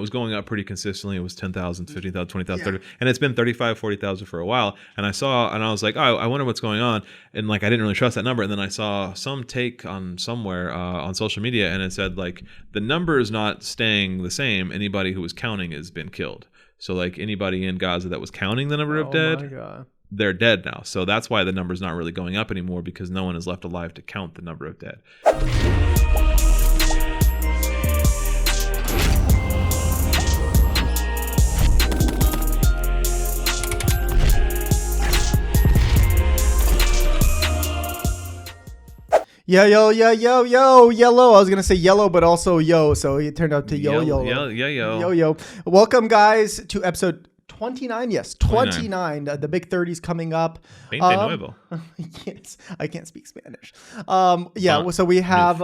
was going up pretty consistently. It was 10,000, 15,000, 20,000, 30, and it's been 35, 40,000 for a while. And I was like, oh, I wonder what's going on. And like, I didn't really trust that number. And then I saw some take on somewhere on social media, and it said like the number is not staying the same. Anybody who was counting has been killed. So like anybody in Gaza that was counting the number of dead, they're dead now. So that's why the number's not really going up anymore, because no one is left alive to count the number of dead. Yeah, yo, yellow. I was gonna say yellow, but also yo, so it turned out to yo. Welcome, guys, to episode 29. Yes, 29. The big 30's coming up. 29. Yes, I can't speak Spanish. So we have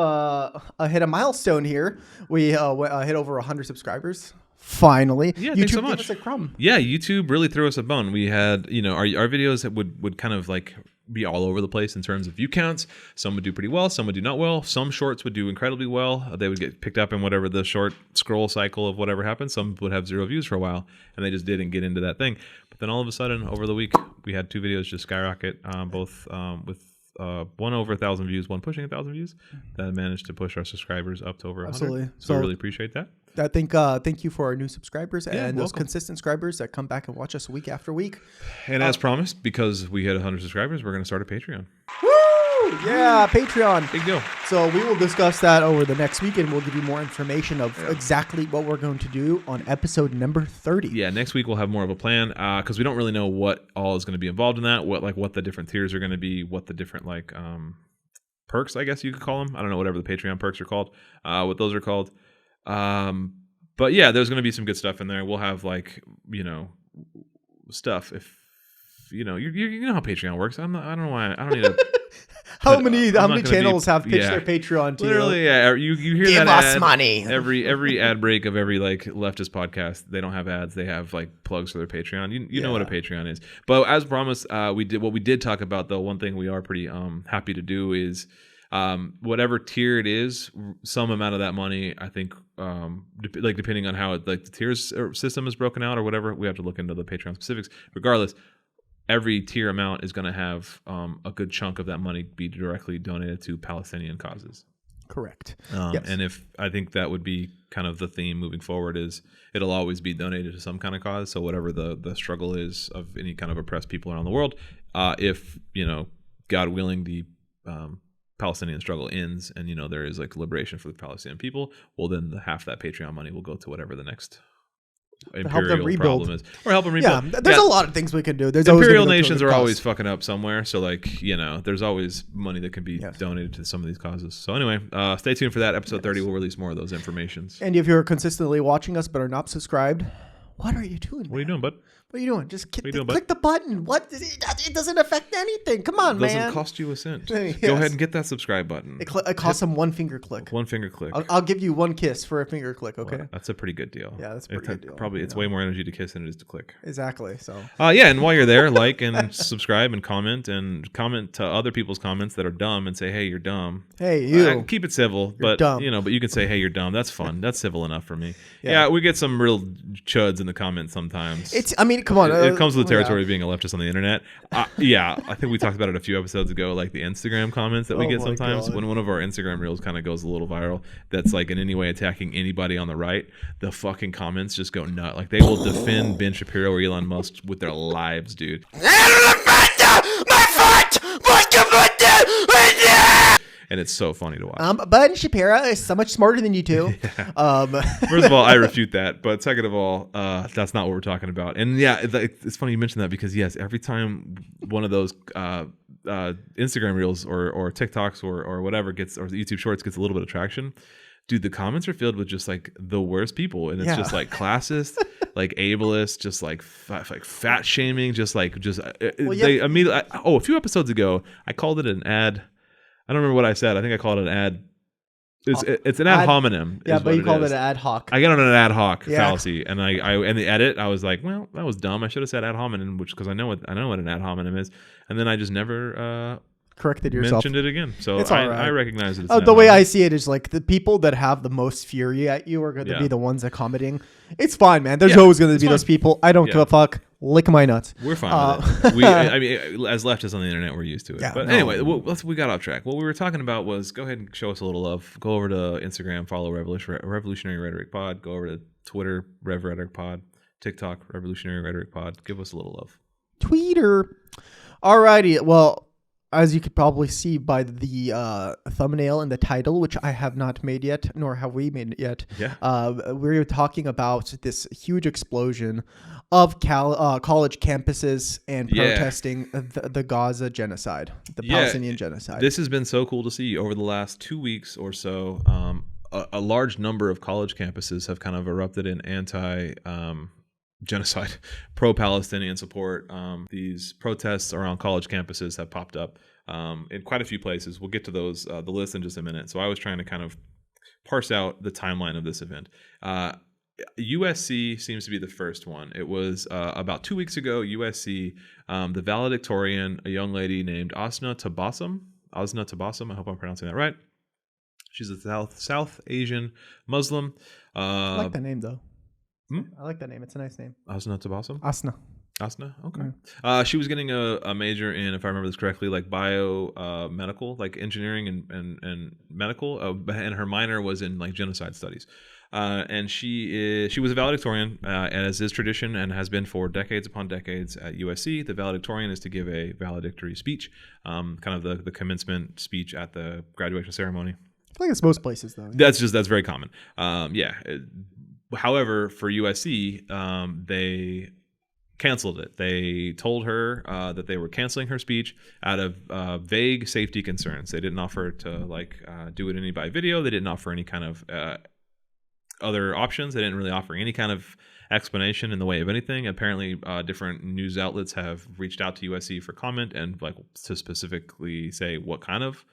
hit a milestone here. We hit over 100 subscribers. Finally, yeah, YouTube thanks so much. Gave us a crumb. Yeah, YouTube really threw us a bone. We had, our videos that would kind of like be all over the place in terms of view counts. Some would do pretty well, some would do not well. Some shorts would do incredibly well. They would get picked up in whatever the short scroll cycle of whatever happened. Some would have 0 views for a while, and they just didn't get into that thing. But then all of a sudden, over the week, we had 2 videos just skyrocket, both with one over 1,000 views, one pushing 1,000 views. That managed to push our subscribers up to over 100. Absolutely. So I really appreciate that. Thank you for our new subscribers and those welcome. consistent subscribers that come back and watch us week after week. And as promised, because we hit 100 subscribers, we're going to start a Patreon. Woo! Yeah, Patreon. Big deal. So we will discuss that over the next week, and we'll give you more information of exactly what we're going to do on episode number 30. Yeah, next week we'll have more of a plan, because we don't really know what all is going to be involved in that, what the different tiers are going to be, what the different perks, I guess you could call them. I don't know, whatever the Patreon perks are called, what those are called. But yeah, there's going to be some good stuff in there. We'll have stuff. If you know how Patreon works. I don't know why. I don't need to. How many channels have pitched their Patreon to literally, you? Yeah, you hear Give that us ad, money. Every ad break of every leftist podcast. They don't have ads. They have plugs for their Patreon. You know what a Patreon is. But as promised, we did talk about, though. One thing we are pretty happy to do is whatever tier it is, some amount of that money, I think, depending on how the tiers system is broken out or whatever, we have to look into the Patreon specifics. Regardless, every tier amount is going to have a good chunk of that money be directly donated to Palestinian causes. Correct. Yes. And I think that would be kind of the theme moving forward, is it'll always be donated to some kind of cause. So whatever the struggle is of any kind of oppressed people around the world, if God willing, the Palestinian struggle ends and there is liberation for the Palestinian people, well then half that Patreon money will go to whatever the next imperial problem is, or help them rebuild. Yeah, there's a lot of things we can do. There's imperial nations are always fucking up somewhere, so there's always money that can be donated to some of these causes. So anyway, stay tuned for that. Episode 30 will release more of those informations. And if you're consistently watching us but are not subscribed, what are you doing? What are you doing, bud? What are you doing? Just click the button. What? It doesn't affect anything. Come on, man. It doesn't cost you a cent. Yes. Go ahead and get that subscribe button. It costs them one finger click. One finger click. I'll give you one kiss for a finger click, okay? Well, that's a pretty good deal. Yeah, that's a pretty good deal. Probably it's way more energy to kiss than it is to click. Exactly. So. And while you're there, like and subscribe and comment to other people's comments that are dumb and say, hey, you're dumb. Hey, you. Keep it civil, you're but dumb. but you can say, hey, you're dumb. That's fun. That's civil enough for me. Yeah, we get some real chuds in the comments sometimes. Come on. It comes with the territory of being a leftist on the internet. I think we talked about it a few episodes ago, like the Instagram comments that we get sometimes. When one of our Instagram reels kind of goes a little viral, that's in any way attacking anybody on the right, the fucking comments just go nuts. They will defend Ben Shapiro or Elon Musk with their lives, dude. And it's so funny to watch. Ben Shapiro is so much smarter than you two. First of all, I refute that. But second of all, that's not what we're talking about. And it's funny you mentioned that, because yes, every time one of those Instagram reels or TikToks or whatever or YouTube Shorts gets a little bit of traction, dude, the comments are filled with just the worst people, and it's just classist, ableist, just fat shaming, they immediately. A few episodes ago, I called it an ad. I don't remember what I said. I think I called it an ad. It's an ad hominem. Yeah, but you called it an ad hoc. I got on an ad hoc fallacy, and I in the edit I was like, well, that was dumb. I should have said ad hominem, because I know what an ad hominem is, and then I just never corrected yourself. Mentioned it again, so It's all right. I recognize it. The way I see it is like the people that have the most fury at you are going to be the ones that commenting. It's fine, man. There's always going to be those people. I don't give a fuck. Lick my nuts. We're fine with it. I mean, as leftists on the internet, we're used to it. But anyway, we got off track. What we were talking about was go ahead and show us a little love. Go over to Instagram, follow Revolutionary Rhetoric Pod. Go over to Twitter, Rev Rhetoric Pod. TikTok, Revolutionary Rhetoric Pod. Give us a little love. Tweeter. Alrighty. Well, as you could probably see by the thumbnail and the title, which I have not made yet, nor have we made it yet. Yeah. We're talking about this huge explosion of college campuses and protesting the Gaza genocide, the Palestinian genocide. This has been so cool to see over the last 2 weeks or so. A large number of college campuses have kind of erupted in genocide, pro-Palestinian support. These protests around college campuses have popped up in quite a few places. We'll get to those, the list in just a minute. So I was trying to kind of parse out the timeline of this event. USC seems to be the first one. It was about 2 weeks ago, USC, the valedictorian, a young lady named Asna Tabassum. I hope I'm pronouncing that right. She's a South Asian Muslim. I like that name, though. I like that name. It's a nice name. Asna Tabassum? Asna. Okay. She was getting a major in, if I remember this correctly, like medical, like engineering and medical, and her minor was in like genocide studies. And she was a valedictorian, as is tradition and has been for decades upon decades at USC. The valedictorian is to give a valedictory speech, kind of the commencement speech at the graduation ceremony. I think it's most places, though. That's very common. However, for USC, they canceled it. They told her that they were canceling her speech out of vague safety concerns. They didn't offer to do it by video. They didn't offer any kind of other options. They didn't really offer any kind of explanation in the way of anything. Apparently, different news outlets have reached out to USC for comment and to specifically say what kind of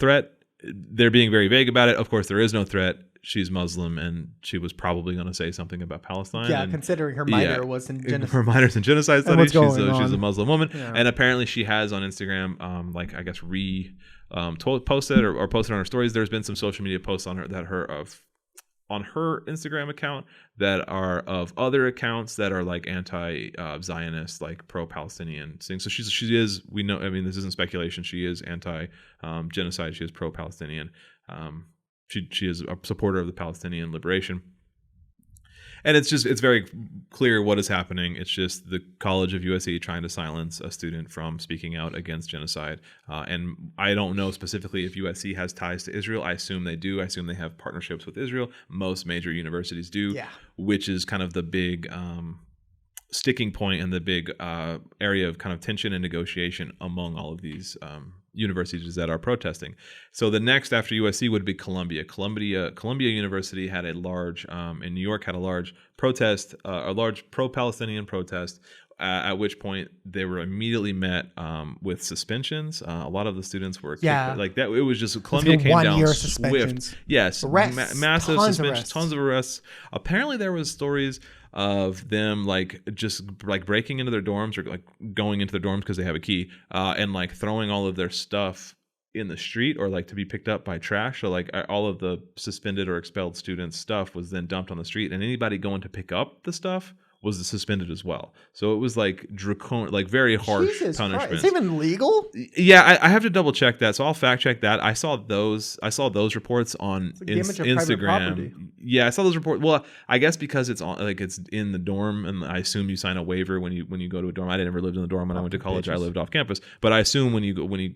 threat. They're being very vague about it. Of course, there is no threat. She's Muslim, and she was probably going to say something about Palestine. Yeah, considering her minor was in genocide. Her minor's in genocide studies. She's a Muslim woman, and apparently she has on Instagram, posted or posted on her stories. There's been some social media posts on her on her Instagram account that are of other accounts that are like anti-Zionist, like pro-Palestinian things. So she is. We know. I mean, this isn't speculation. She is anti-genocide. She is pro-Palestinian. She is a supporter of the Palestinian liberation. And it's very clear what is happening. It's just the College of USC trying to silence a student from speaking out against genocide. And I don't know specifically if USC has ties to Israel. I assume they do. I assume they have partnerships with Israel. Most major universities do, which is kind of the big sticking point and the big area of kind of tension and negotiation among all of these universities that are protesting. So the next after USC would be Columbia. Columbia University had a large, in New York, had a large protest, a large pro-Palestinian protest, at which point they were immediately met with suspensions. A lot of the students were kicked, like that. It was just Columbia came down swift. Yes, massive suspensions, tons of arrests. Apparently there was stories of them breaking into their dorms or going into their dorms because they have a key and throwing all of their stuff in the street or to be picked up by trash. So all of the suspended or expelled students' stuff was then dumped on the street, and anybody going to pick up the stuff was suspended as well. So it was draconian, very harsh punishments. It's even legal? Yeah, I have to double check that. So I'll fact check that. I saw those reports on Instagram. Yeah, I saw those reports. Well, I guess because it's on it's in the dorm, and I assume you sign a waiver when you go to a dorm. I never lived in the dorm when I went to college. I lived off campus, but I assume when you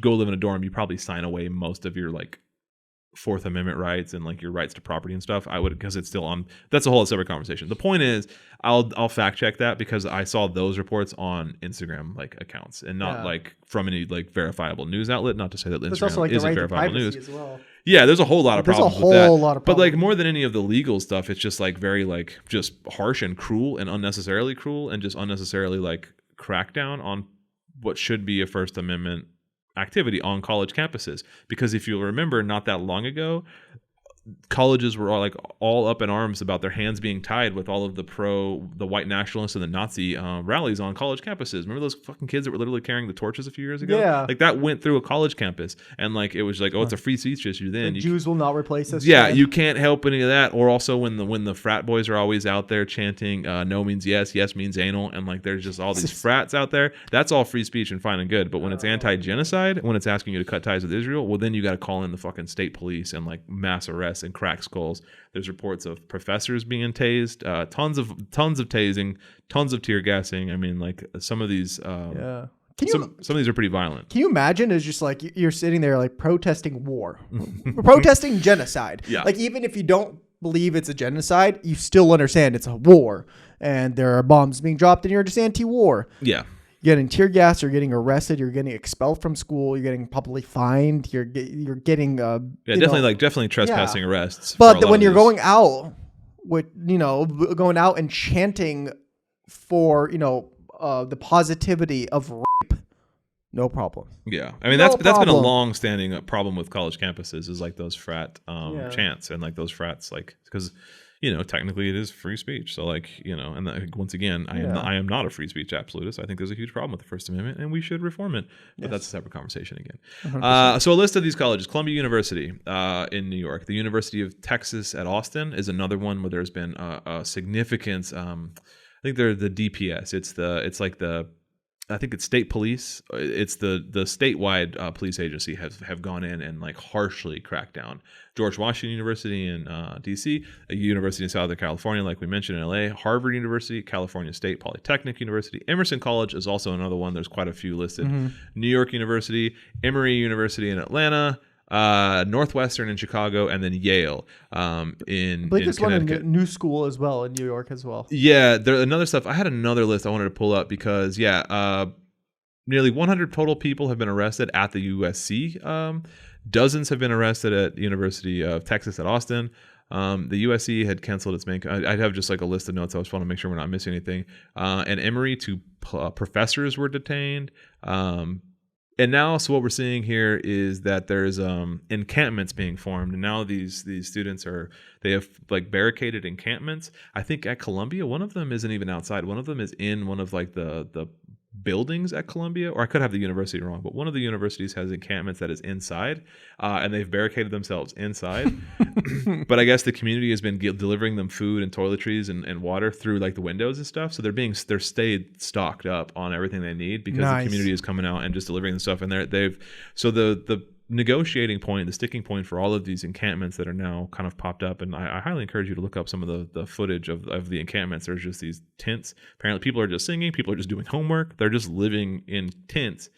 go live in a dorm, you probably sign away most of your Fourth Amendment rights and your rights to property and stuff. I would, because it's still on. That's a whole separate conversation. The point is, I'll fact check that because I saw those reports on Instagram accounts and not from any verifiable news outlet. Not to say that Instagram isn't verifiable news. As well. Yeah, there's a whole lot of problems with that. But more than any of the legal stuff, it's just very just harsh and cruel and unnecessarily cruel and just unnecessarily crackdown on what should be a First Amendment activity on college campuses. Because if you'll remember, not that long ago, colleges were all up in arms about their hands being tied with all of the white nationalists and the Nazi rallies on college campuses. Remember those fucking kids that were literally carrying the torches a few years ago? Yeah. Like that went through a college campus, and like it was like, oh, it's a free speech issue. Then Jews will not replace us. Yeah, you can't help any of that. Or also when the frat boys are always out there chanting, no means yes, yes means anal, and like there's just all these frats out there. That's all free speech and fine and good. But when it's anti-genocide, when it's asking you to cut ties with Israel, well then you got to call in the fucking state police and like mass arrests and crack skulls. There's reports of professors being tased, tons of tasing, tons of tear gassing. I mean, like some of these, some of these are pretty violent. Can you imagine? It's just like you're sitting there like protesting war, protesting genocide. Yeah. Like even if you don't believe it's a genocide, you still understand it's a war, and there are bombs being dropped, and you're just anti-war. Yeah. You're getting tear gas, you're getting arrested, you're getting expelled from school, you're getting publicly fined, you're getting definitely trespassing arrests. But when you're going out going out and chanting for the positivity of rape, no problem. Yeah, I mean that's been a long-standing problem with college campuses is like those frat chants and like those frats, like because technically it is free speech. So like, and once again, I am not a free speech absolutist. I think there's a huge problem with the First Amendment and we should reform it. But that's a separate conversation again. So a list of these colleges: Columbia University in New York, the University of Texas at Austin is another one where there's been a significant. I think they're the DPS. I think it's state police. It's the statewide police agency have gone in and like harshly cracked down. George Washington University in D.C., a university in Southern California, like we mentioned in L.A., Harvard University, California State Polytechnic University, Emerson College is also another one. There's quite a few listed. New York University, Emory University in Atlanta, Northwestern in Chicago, and then Yale in there's Connecticut. One in New School as well in New York as well. Yeah, another stuff. I had another list I wanted to pull up because nearly 100 total people have been arrested at the USC. Dozens have been arrested at University of Texas at Austin. The USC had canceled its main. I'd have just like a list of notes. I just want to make sure we're not missing anything. And Emory, 2 professors were detained. And now, so what we're seeing here is that there's encampments being formed, and now these students they have like barricaded encampments. I think at Columbia, one of them isn't even outside. One of them is in one of like the buildings at Columbia, or I could have the university wrong, but one of the universities has encampments that is inside, and they've barricaded themselves inside. But I guess the community has been delivering them food and toiletries and water through like the windows and stuff. So they're stayed stocked up on everything they need because the community is coming out and just delivering the stuff. And the negotiating point, the sticking point for all of these encampments that are now kind of popped up, and I highly encourage you to look up some of the footage of the encampments. There's just these tents. Apparently people are just singing, people are just doing homework. They're just living in tents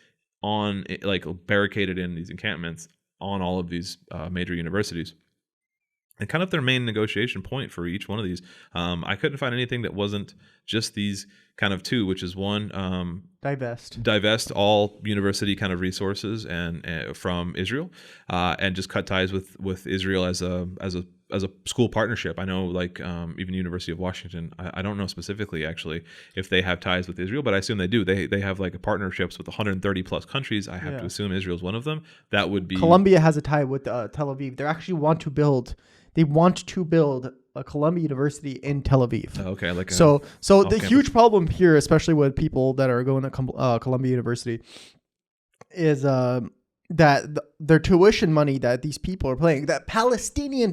on like barricaded in these encampments on all of these major universities. And kind of their main negotiation point for each one of these, I couldn't find anything that wasn't just these kind of 2, which is one, divest all university kind of resources and from Israel, and just cut ties with Israel as a school partnership. I know like even University of Washington, I don't know specifically actually if they have ties with Israel, but I assume they do. They have like partnerships with 130 plus countries. I have to assume Israel's one of them. That would be Columbia has a tie with Tel Aviv. They actually want to build a Columbia University in Tel Aviv. Okay, so the campus. Huge problem here, especially with people that are going to Columbia University, is that their tuition money that these people are paying, that Palestinian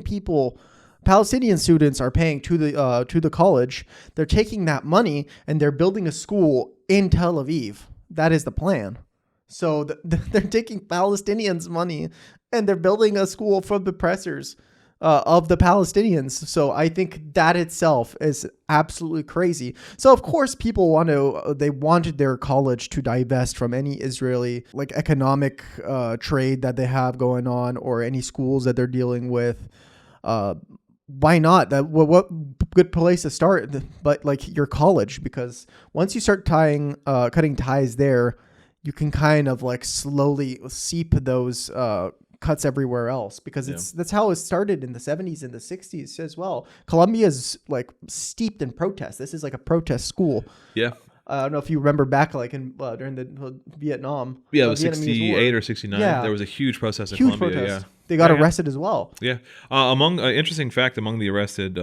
students are paying to the college, they're taking that money and they're building a school in Tel Aviv. That is the plan. So they're taking Palestinians' money and they're building a school for the oppressors of the Palestinians. So I think that itself is absolutely crazy. So of course people wanted their college to divest from any Israeli like economic trade that they have going on or any schools that they're dealing with. Why not? What good place to start, but like your college, because once you start cutting ties there, you can kind of like slowly seep those cuts everywhere else, because that's how it started in the 70s and the 60s as well. Columbia is like steeped in protest. This is like a protest school. Yeah. I don't know if you remember back like in during the Vietnam. Yeah, it was 68 or 69. Yeah. There was a huge protest in Colombia. Protest. Yeah. They got arrested as well. Yeah. Interesting fact among the arrested,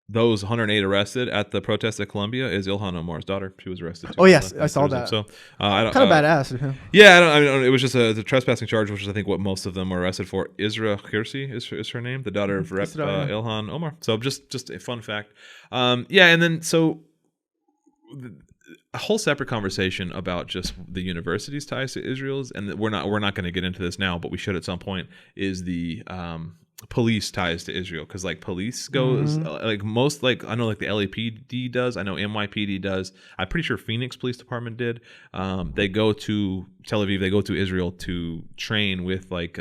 those 108 arrested at the protest at Colombia is Ilhan Omar's daughter. She was arrested too. Oh yes, I saw that. So kind of badass. Yeah, it was just a trespassing charge, which is I think what most of them were arrested for. Isra Hirsi is her name, the daughter of Rep Ilhan Omar. So just a fun fact. And then so a whole separate conversation about just the university's ties to Israel's, and we're not going to get into this now, but we should at some point. Is the police ties to Israel, because like police goes like most, like I know like the LAPD does, I know NYPD does, I'm pretty sure Phoenix Police Department did. They go to Tel Aviv, they go to Israel to train with like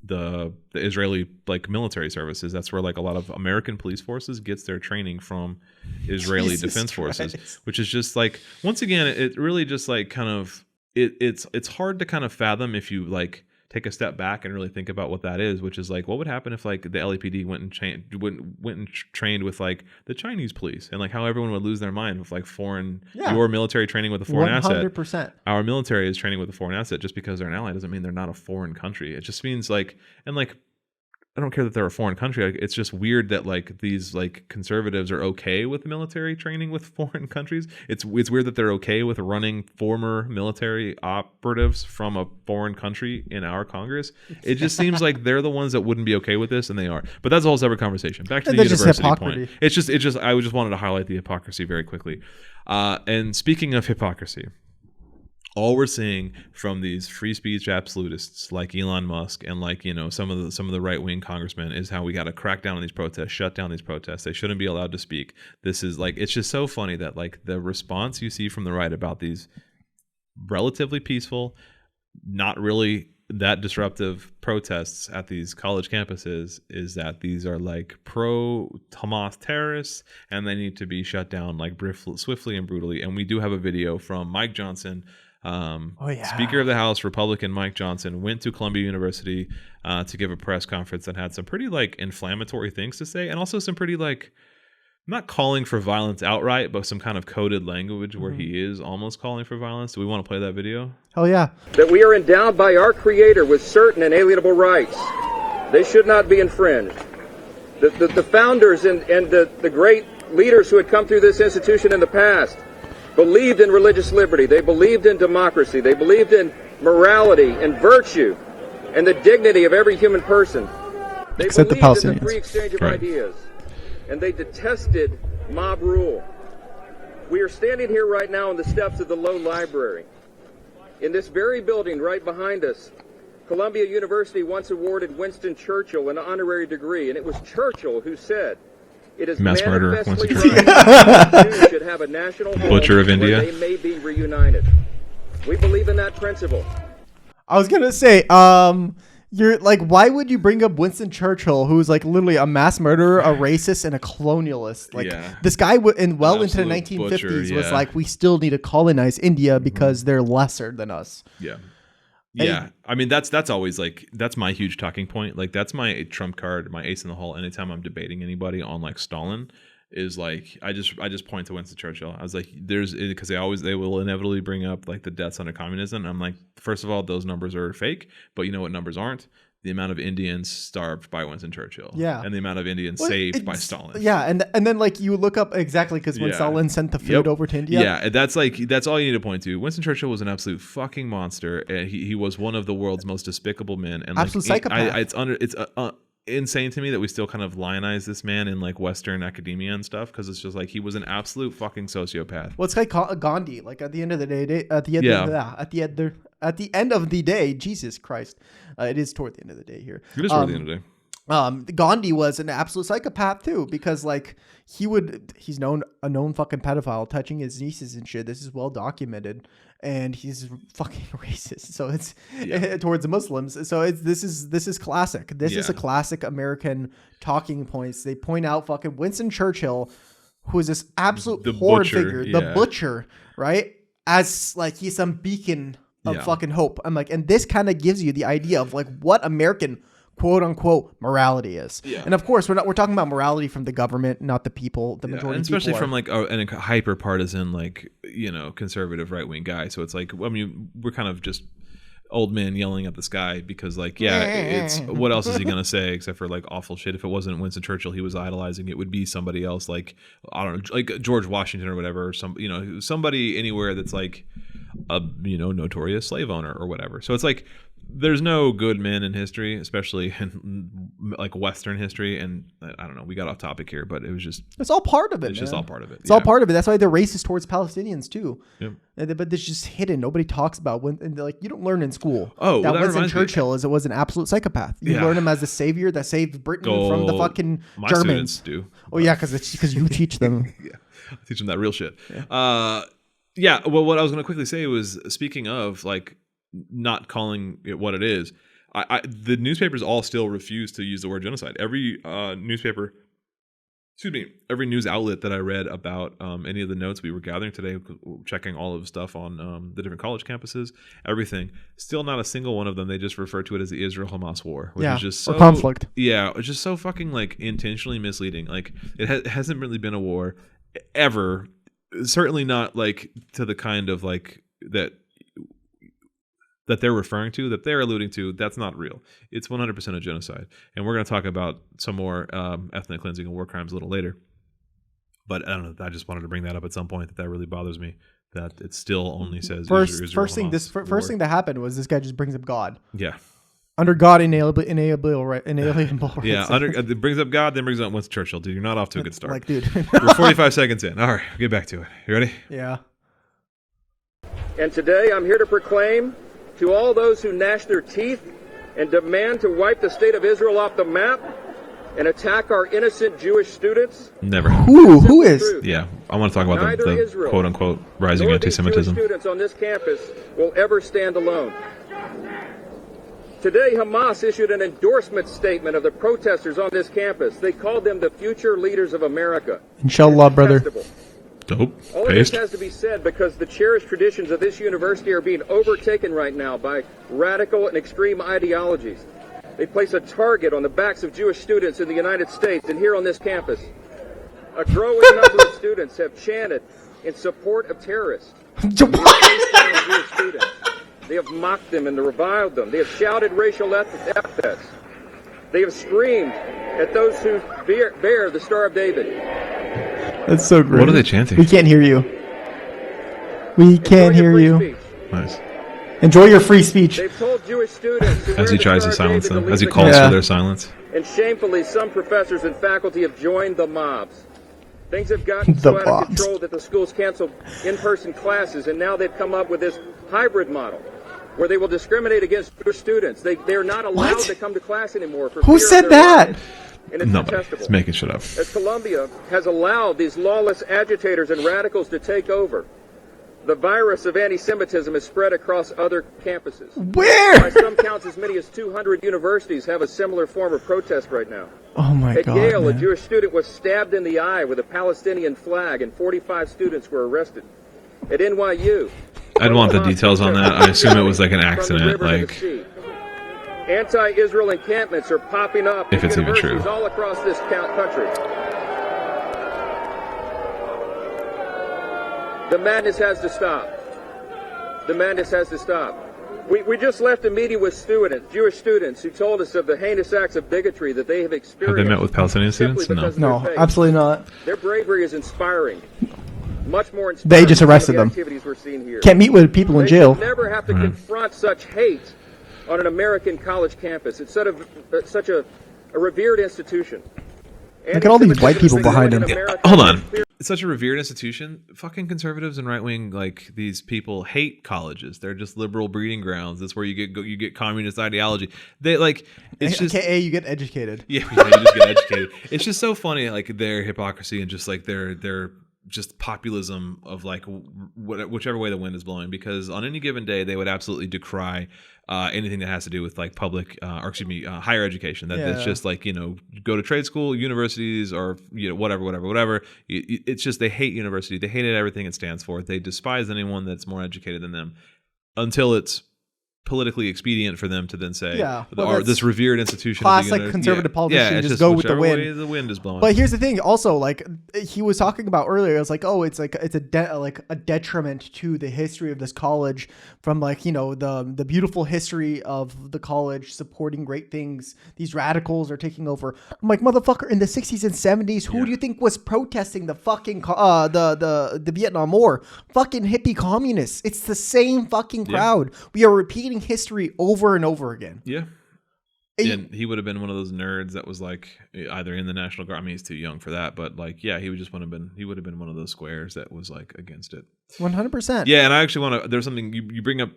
the Israeli like military services. That's where like a lot of American police forces gets their training from Israeli defense forces, which is just like, once again, it really just like kind of it's hard to kind of fathom if you like take a step back and really think about what that is, which is like, what would happen if like the LAPD went and trained with like the Chinese police, and like how everyone would lose their mind with like your military training with a foreign 100%. Asset. Our military is training with a foreign asset. Just because they're an ally doesn't mean they're not a foreign country. It just means like, and like, I don't care that they're a foreign country. Like, it's just weird that like these like conservatives are okay with military training with foreign countries. It's weird that they're okay with running former military operatives from a foreign country in our Congress. It just seems like they're the ones that wouldn't be okay with this, and they are. But that's a whole separate conversation. Back to the university point. It's just I just wanted to highlight the hypocrisy very quickly. And speaking of hypocrisy, all we're seeing from these free speech absolutists like Elon Musk and like, you know, some of the right-wing congressmen is how we got to crack down on these protests, shut down these protests. They shouldn't be allowed to speak. This is like, it's just so funny that like the response you see from the right about these relatively peaceful, not really that disruptive protests at these college campuses is that these are like pro-Hamas terrorists, and they need to be shut down like swiftly and brutally. And we do have a video from Mike Johnson, Speaker of the House, Republican Mike Johnson, went to Columbia University to give a press conference that had some pretty like inflammatory things to say, and also some pretty like, not calling for violence outright, but some kind of coded language where he is almost calling for violence. Do we want to play that video? Hell yeah. That we are endowed by our Creator with certain inalienable rights. They should not be infringed. The founders and the great leaders who had come through this institution in the past believed in religious liberty. They believed in democracy. They believed in morality and virtue and the dignity of every human person. They Except believed the in the free exchange of ideas. And they detested mob rule. We are standing here right now on the steps of the Low Library. In this very building right behind us, Columbia University once awarded Winston Churchill an honorary degree, and it was Churchill who said, "It is mass murderer, manifestly right that Jews should have a national home Butcher of India. where they may be reunited." We believe in that principle. I was gonna say, you're like, why would you bring up Winston Churchill, who's like literally a mass murderer, a racist, and a colonialist? Like this guy into the 1950s was like, we still need to colonize India because they're lesser than us. Yeah. Yeah, I mean that's always like, that's my huge talking point. Like that's my trump card, my ace in the hole. Anytime I'm debating anybody on like Stalin, is like I just point to Winston Churchill. I was like, because they will inevitably bring up like the deaths under communism. And I'm like, first of all, those numbers are fake, but you know what numbers aren't? The amount of Indians starved by Winston Churchill, and the amount of Indians saved by Stalin. Yeah, and then like you look up exactly because when Stalin sent the food over to India. Yeah, that's all you need to point to. Winston Churchill was an absolute fucking monster. And he was one of the world's most despicable men, and absolute psychopath. It's insane to me that we still kind of lionize this man in like Western academia and stuff, because it's just like he was an absolute fucking sociopath. Well, it's like Gandhi. Like at the end of the day, at the end of the day, Jesus Christ, it is toward the end of the day here. It is toward the end of the day. Gandhi was an absolute psychopath too, because like he's a known fucking pedophile, touching his nieces and shit. This is well documented, and he's fucking racist. So it's towards the Muslims. So this is classic. This is a classic American talking points. They point out fucking Winston Churchill, who is this absolute horrid figure, the butcher, right? As like he's some beacon of fucking hope. I'm like, and this kind of gives you the idea of like what American quote unquote morality is. Yeah. And of course, we're talking about morality from the government, not the people, the majority. And especially people from like a hyper partisan, like, conservative right wing guy. So it's like, I mean, we're kind of just old men yelling at the sky because, like, it's what else is he gonna say except for like awful shit? If it wasn't Winston Churchill he was idolizing, it would be somebody else, like, I don't know, like George Washington or whatever, or somebody anywhere that's like a notorious slave owner or whatever. So it's like there's no good men in history, especially in like Western history. And I don't know, we got off topic here, but it's all part of it. It's just all part of it. It's all part of it. That's why they're racist towards Palestinians too. Yep. But it's just hidden. Nobody talks about and like, you don't learn in school. That Winston Churchill was an absolute psychopath. You learn him as the savior that saved Britain from the fucking my Germans. Students do. Oh yeah, because you teach them. Yeah, I teach them that real shit. Yeah. Well, what I was going to quickly say was, speaking of like not calling it what it is, the newspapers all still refuse to use the word genocide. Every every news outlet that I read about any of the notes we were gathering today, checking all of the stuff on the different college campuses, everything, still not a single one of them. They just refer to it as the Israel-Hamas war, which is just so, or conflict. Yeah, it's just so fucking like intentionally misleading. Like it hasn't really been a war ever. Certainly not like to the kind of like that they're referring to, that they're alluding to. That's not real. It's 100% a genocide. And we're going to talk about some more ethnic cleansing and war crimes a little later. But I don't know. I just wanted to bring that up at some point, that really bothers me, that it still only says first thing that happened was this guy just brings up God. Yeah. Under God, inalienable right. Yeah, it brings up God, then brings up Winston Churchill. Dude, you're not off to a good start. Like, dude. We're 45 seconds in. All right, get back to it. You ready? Yeah. And today I'm here to proclaim to all those who gnash their teeth and demand to wipe the state of Israel off the map and attack our innocent Jewish students. Never. Who is? Yeah, I want to talk about the quote-unquote rising anti-Semitism. Jewish students on this campus will ever stand alone. Today, Hamas issued an endorsement statement of the protesters on this campus. They called them the future leaders of America. Inshallah, brother. Dope. All of this has to be said because the cherished traditions of this university are being overtaken right now by radical and extreme ideologies. They place a target on the backs of Jewish students in the United States and here on this campus. A growing number of students have chanted in support of terrorists. Jewish students. They have mocked them and reviled them. They have shouted racial epithets. They have screamed at those who bear the Star of David. That's so great. What are they chanting? We can't hear you. We can't hear you. Speech. Nice. Enjoy your free speech. They've told Jewish students as he tries to silence them, as he calls for their silence. And shamefully, some professors and faculty have joined the mobs. Things have gotten so out of control that the schools canceled in-person classes, and now they've come up with this hybrid model where they will discriminate against Jewish students. They're not allowed to come to class anymore. Who said that? And it's Nobody. detestable. It's making shit up. As Colombia has allowed these lawless agitators and radicals to take over, the virus of anti-Semitism has spread across other campuses. Where? By some counts, as many as 200 universities have a similar form of protest right now. Oh my God! At Yale, man. a Jewish student was stabbed in the eye with a Palestinian flag, and 45 students were arrested. At NYU, I'd want the details on that. I assume it was like an accident, like anti-Israel encampments are popping up if it's in even true universities all across this country. The madness has to stop. The madness has to stop. We just left a meeting with Jewish students, who told us of the heinous acts of bigotry that they have experienced. Have they met with Palestinian students? No, absolutely not. Their bravery is inspiring. Much more inspiring. They just arrested them. We're seeing here. Can't meet with people in jail. Never have to confront such hate on an American college campus. It's such a revered institution. Look at all these white people behind him. Hold on. It's such a revered institution. Fucking conservatives and right wing, like, these people hate colleges. They're just liberal breeding grounds. That's where you get communist ideology. They like it's just AKA you get educated. Yeah, you just get educated. It's just so funny, like their hypocrisy and just like their just populism of like whichever way the wind is blowing. Because on any given day, they would absolutely decry anything that has to do with like public higher education. That's just like, go to trade school, universities, or whatever. It's just they hate university. They hate everything it stands for. They despise anyone that's more educated than them until it's politically expedient for them to then say, well, this revered institution. Classic conservative politician, just go with the wind. Way the wind is blowing. But here's the thing, also, like he was talking about earlier, it's like, it's a detriment to the history of this college from like, you know, the beautiful history of the college supporting great things. These radicals are taking over. I'm like, motherfucker, in the 60s and 70s, who do you think was protesting the fucking the Vietnam War? Fucking hippie communists. It's the same fucking crowd. We are repeating history over and over again. Yeah. And he would have been one of those nerds that was like either in the National Guard. I mean, he's too young for that, but like, yeah, he would have been one of those squares that was like against it. 100%. Yeah. And I actually there's something you bring up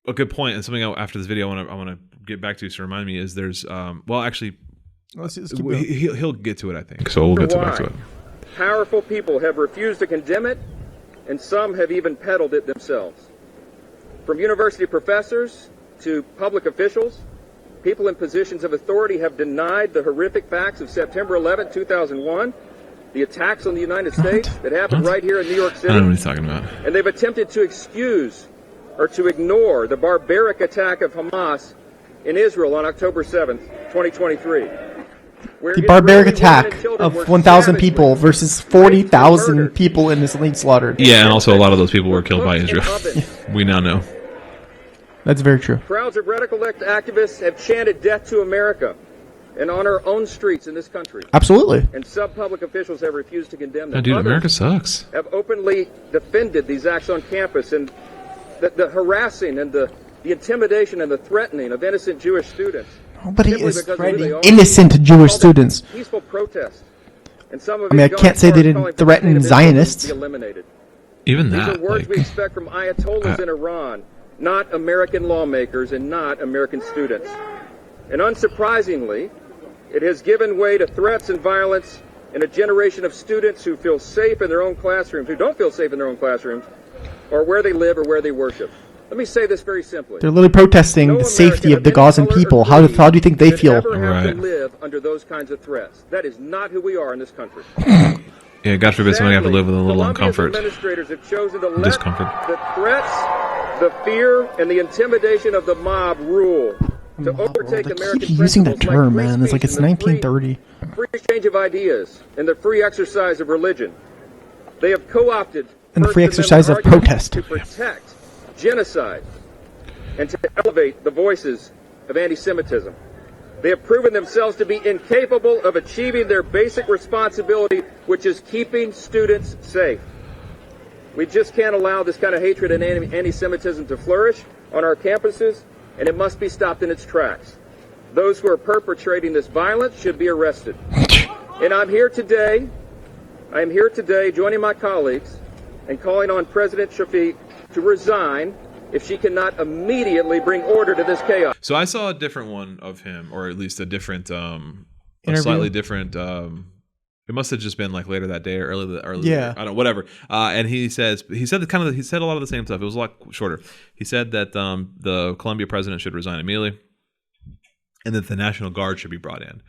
a good point, and something after this video I want to get back to remind me is there's let's he'll get to it, I think. So we'll get back to it. Powerful people have refused to condemn it, and some have even peddled it themselves. From university professors to public officials, people in positions of authority have denied the horrific facts of September 11, 2001, the attacks on the United States that happened right here in New York City. I don't know what he's talking about. And they've attempted to excuse or to ignore the barbaric attack of Hamas in Israel on October 7th, 2023. The barbaric attack of 1,000 people versus 40,000 people in this link slaughtered. Yeah, and also a lot of those people were killed by Israel. We now know. That's very true. Crowds of radical activists have chanted death to America and on our own streets in this country. Absolutely. And some-public officials have refused to condemn them. Oh, dude, America sucks. Have openly defended these acts on campus and the harassing and the intimidation and the threatening of innocent Jewish students. Nobody is threatening innocent Jewish students. Peaceful protest. And some of I can't say they didn't threaten Zionists. Eliminated. Even These that. are words we expect from Ayatollahs in Iran, not American lawmakers and not American students. And unsurprisingly, it has given way to threats and violence in a generation of students who feel safe in their own classrooms, who don't feel safe in their own classrooms, or where they live or where they worship. Let me say this very simply. They're literally protesting the safety of the Gazan people. How do you think they feel? Ever have to live under those kinds of threats. That is not who we are in this country. Yeah, God forbid somebody have to live with a little uncomfort. Administrators have chosen to let discomfort. The threats, the fear, and the intimidation of the mob rule to overtake American keep using that term, man. It's like it's 1930. Free exchange of ideas and the free exercise of religion. They have co-opted and the free exercise of protest to protect genocide and to elevate the voices of anti-Semitism. They have proven themselves to be incapable of achieving their basic responsibility, which is keeping students safe. We just can't allow this kind of hatred and anti-Semitism to flourish on our campuses, and it must be stopped in its tracks. Those who are perpetrating this violence should be arrested. And I am here today joining my colleagues and calling on President Shafiq to resign if she cannot immediately bring order to this chaos. So I saw a different one of him, or at least a different, a slightly different. It must have just been like later that day or early. I don't know, whatever. And he said a lot of the same stuff. It was a lot shorter. He said that the Colombia president should resign immediately, and that the National Guard should be brought in.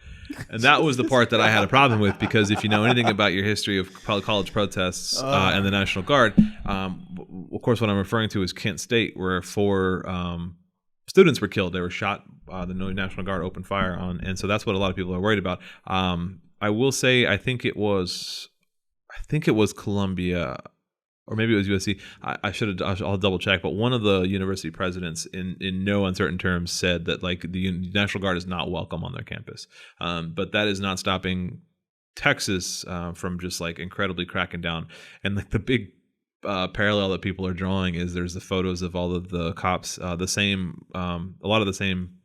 And that was the part that I had a problem with, because if you know anything about your history of college protests and the National Guard, of course, what I'm referring to is Kent State, where 4 students were killed. They were shot. The National Guard opened fire on, and so that's what a lot of people are worried about. I will say, I think it was Columbia, or maybe it was USC. I'll double check. But one of the university presidents, in no uncertain terms, said that like the National Guard is not welcome on their campus. But that is not stopping Texas from just like incredibly cracking down. And like the big parallel that people are drawing is there's the photos of all of the cops, a lot of the same,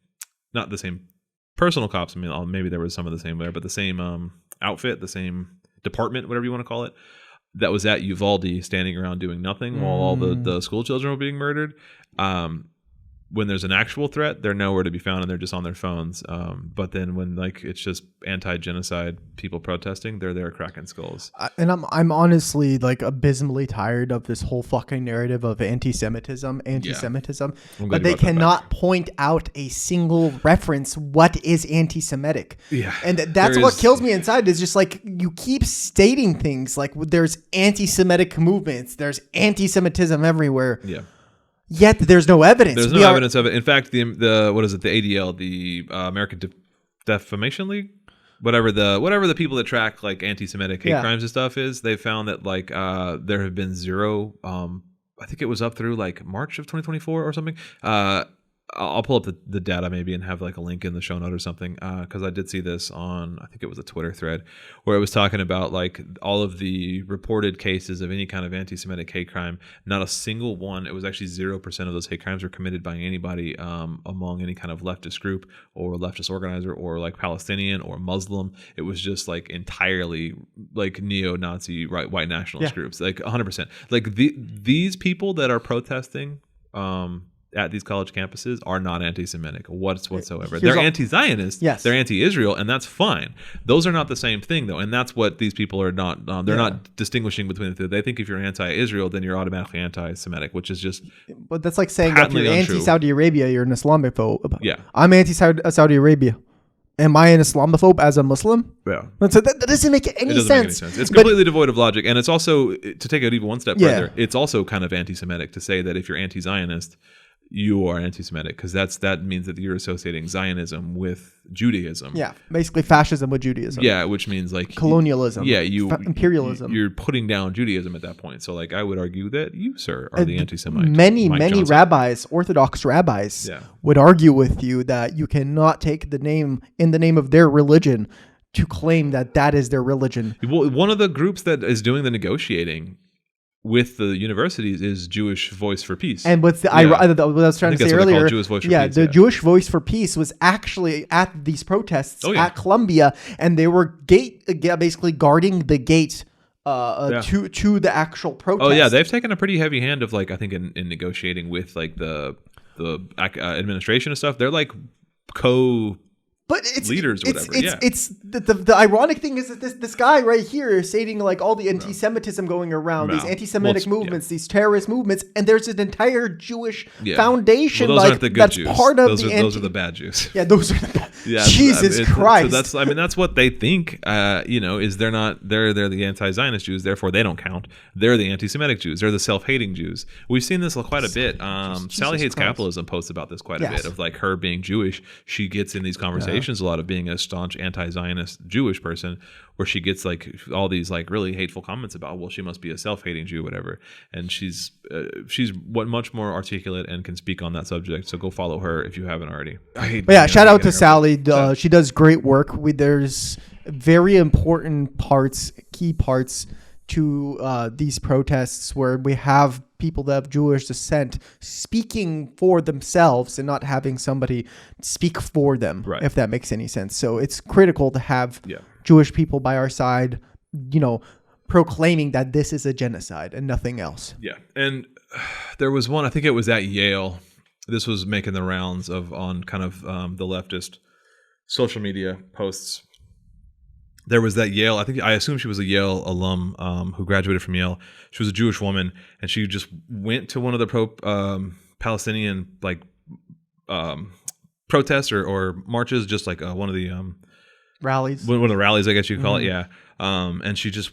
not the same personal cops. I mean, maybe there was some of the same there, but the same outfit, the same department, whatever you want to call it, that was at Uvalde standing around doing nothing while all the school children were being murdered. When there's an actual threat, they're nowhere to be found and they're just on their phones. But then when like it's just anti-genocide people protesting, they're there cracking skulls. And I'm honestly like abysmally tired of this whole fucking narrative of anti-Semitism. But they cannot point out a single reference what is anti-Semitic. Yeah, and that's what kills me inside, is just like you keep stating things like there's anti-Semitic movements, there's anti-Semitism everywhere. Yeah. Yet there's no evidence. There's no evidence of it. In fact, the what is it? The ADL, the American Defamation League, whatever the people that track like anti-Semitic hate crimes and stuff is, they found that like there have been zero. I think it was up through like March of 2024 or something. I'll pull up the data maybe and have like a link in the show note or something, because I did see this on, I think it was a Twitter thread where it was talking about like all of the reported cases of any kind of anti-Semitic hate crime. Not a single one. It was actually 0% of those hate crimes were committed by anybody among any kind of leftist group or leftist organizer or like Palestinian or Muslim. It was just like entirely like neo-Nazi white nationalist groups, like 100%. Like these people that are protesting at these college campuses are not anti-Semitic whatsoever. They're anti-Zionist. Yes. They're anti-Israel, and that's fine. Those are not the same thing, though, and that's what these people are not. They're not distinguishing between the two. They think if you're anti-Israel, then you're automatically anti-Semitic, which is just. But that's like saying if you're anti-Saudi Arabia, you're an Islamophobe. Yeah. I'm anti-Saudi Arabia. Am I an Islamophobe as a Muslim? Yeah. So that doesn't make any sense. It's completely devoid of logic, and it's also, to take it even one step further, it's also kind of anti-Semitic to say that if you're anti-Zionist, you are anti-Semitic, because that means that you're associating Zionism with Judaism. Yeah, basically fascism with Judaism. Yeah, which means like colonialism. Imperialism. You're putting down Judaism at that point. So like I would argue that you, sir, are the anti-Semite. Many rabbis, Orthodox rabbis, would argue with you that you cannot take the name in the name of their religion to claim that is their religion. Well, one of the groups that is doing the negotiating with the universities is Jewish Voice for Peace. And what's what I was trying to say earlier, Jewish Voice for Peace, the Jewish Voice for Peace was actually at these protests at Columbia, and they were basically guarding the gate to the actual protest. Oh yeah, they've taken a pretty heavy hand of like, I think in negotiating with like the administration and stuff. They're like but it's leaders or whatever. It's the ironic thing is that this guy right here is stating like all the anti-Semitism going around, these anti-Semitic movements, these terrorist movements, and there's an entire Jewish foundation aren't the good that's Jews. Part of those are the bad Jews. Yeah, those are the bad. Jesus Christ. So that's what they think. Is they're the anti-Zionist Jews, therefore they don't count. They're the anti-Semitic Jews. They're the self-hating Jews. We've seen this quite a bit. Sally Hates Capitalism posts about this quite a bit, of like her being Jewish. She gets in these conversations a lot of being a staunch anti-Zionist Jewish person, where she gets like all these like really hateful comments about, well, she must be a self-hating Jew, whatever. And she's much more articulate and can speak on that subject. So go follow her if you haven't already. Shout out to Sally. She does great work. There's very important key parts to these protests where we have people that have Jewish descent speaking for themselves and not having somebody speak for them, if that makes any sense. So it's critical to have Jewish people by our side, proclaiming that this is a genocide and nothing else. Yeah. And there was one, I think it was at Yale. This was making the rounds on kind of the leftist social media posts. There was that Yale, I assume she was a Yale alum who graduated from Yale. She was a Jewish woman, and she just went to one of the Palestinian like protests or marches, just like one of the rallies. One of the rallies, I guess you could call it, yeah. And she just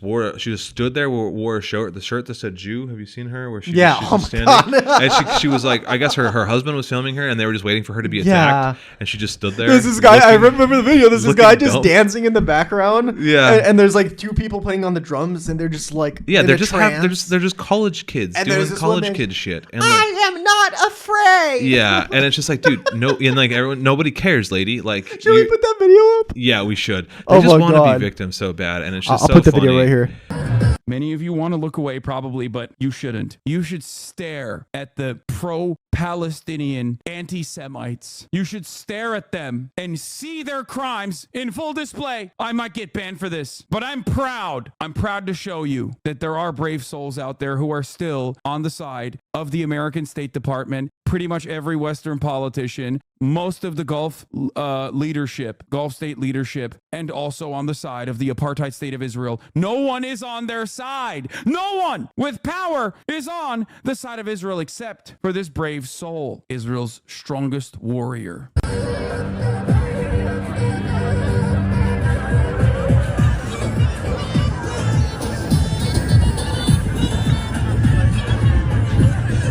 stood there, wore a shirt that said Jew. Have you seen her? Where she's just standing. And she was like, I guess her husband was filming her, and they were just waiting for her to be attacked. And she just stood there. There's this guy, I remember the video. There's this guy just dancing in the background. Yeah. And there's like two people playing on the drums, and they're just like, they're just college kids doing college kid shit. And like, I am not afraid. Yeah. And it's just like, dude, no, and like nobody cares, lady. Like, should we put that video up? Yeah, we should. They just want to be victims so bad. And it's just I'll put the video right here. Many of you want to look away probably, but you shouldn't. You should stare at the pro-Palestinian anti-Semites. You should stare at them and see their crimes in full display. I might get banned for this, but I'm proud. I'm proud to show you that there are brave souls out there who are still on the side of the American State Department, pretty much every Western politician, most of the Gulf state leadership, and also on the side of the apartheid state of Israel. No one is on their side. No one with power is on the side of Israel except for this brave soul, Israel's strongest warrior.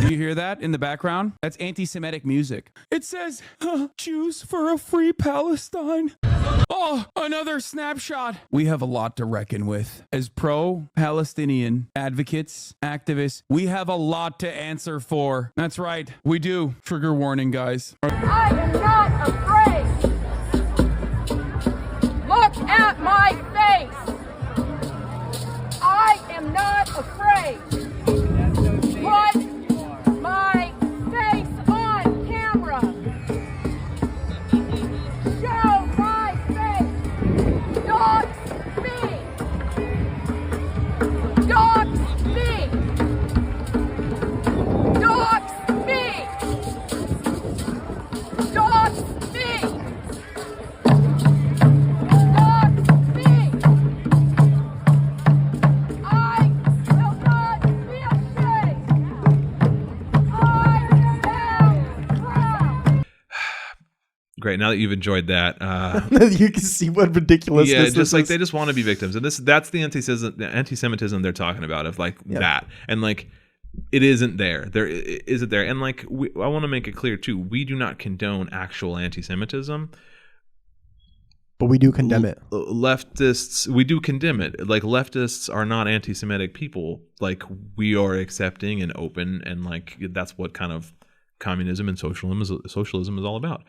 Do you hear that in the background? That's anti-Semitic music. It says, Jews for a free Palestine. Oh, another snapshot. We have a lot to reckon with. As pro-Palestinian advocates, activists, we have a lot to answer for. That's right. We do. Trigger warning, guys. I am not afraid. Look at my face. I am not afraid. Put my face on camera. Show my face. Dogs speak. Dogs speak. Dogs speak. Dogs speak. Dogs speak. I will not be ashamed. I am proud. Great. Now that you've enjoyed that, You can see what ridiculousness. yeah, this just like is. they just want to be victims, and that's the anti-Semitism they're talking about, of like that, and like it isn't there. There isn't there, and like I want to make it clear too. We do not condone actual anti-Semitism. But we do condemn it. Leftists, we do condemn it. Like leftists are not anti-Semitic people. Like we are accepting and open, and like that's what kind of communism and socialism is all about.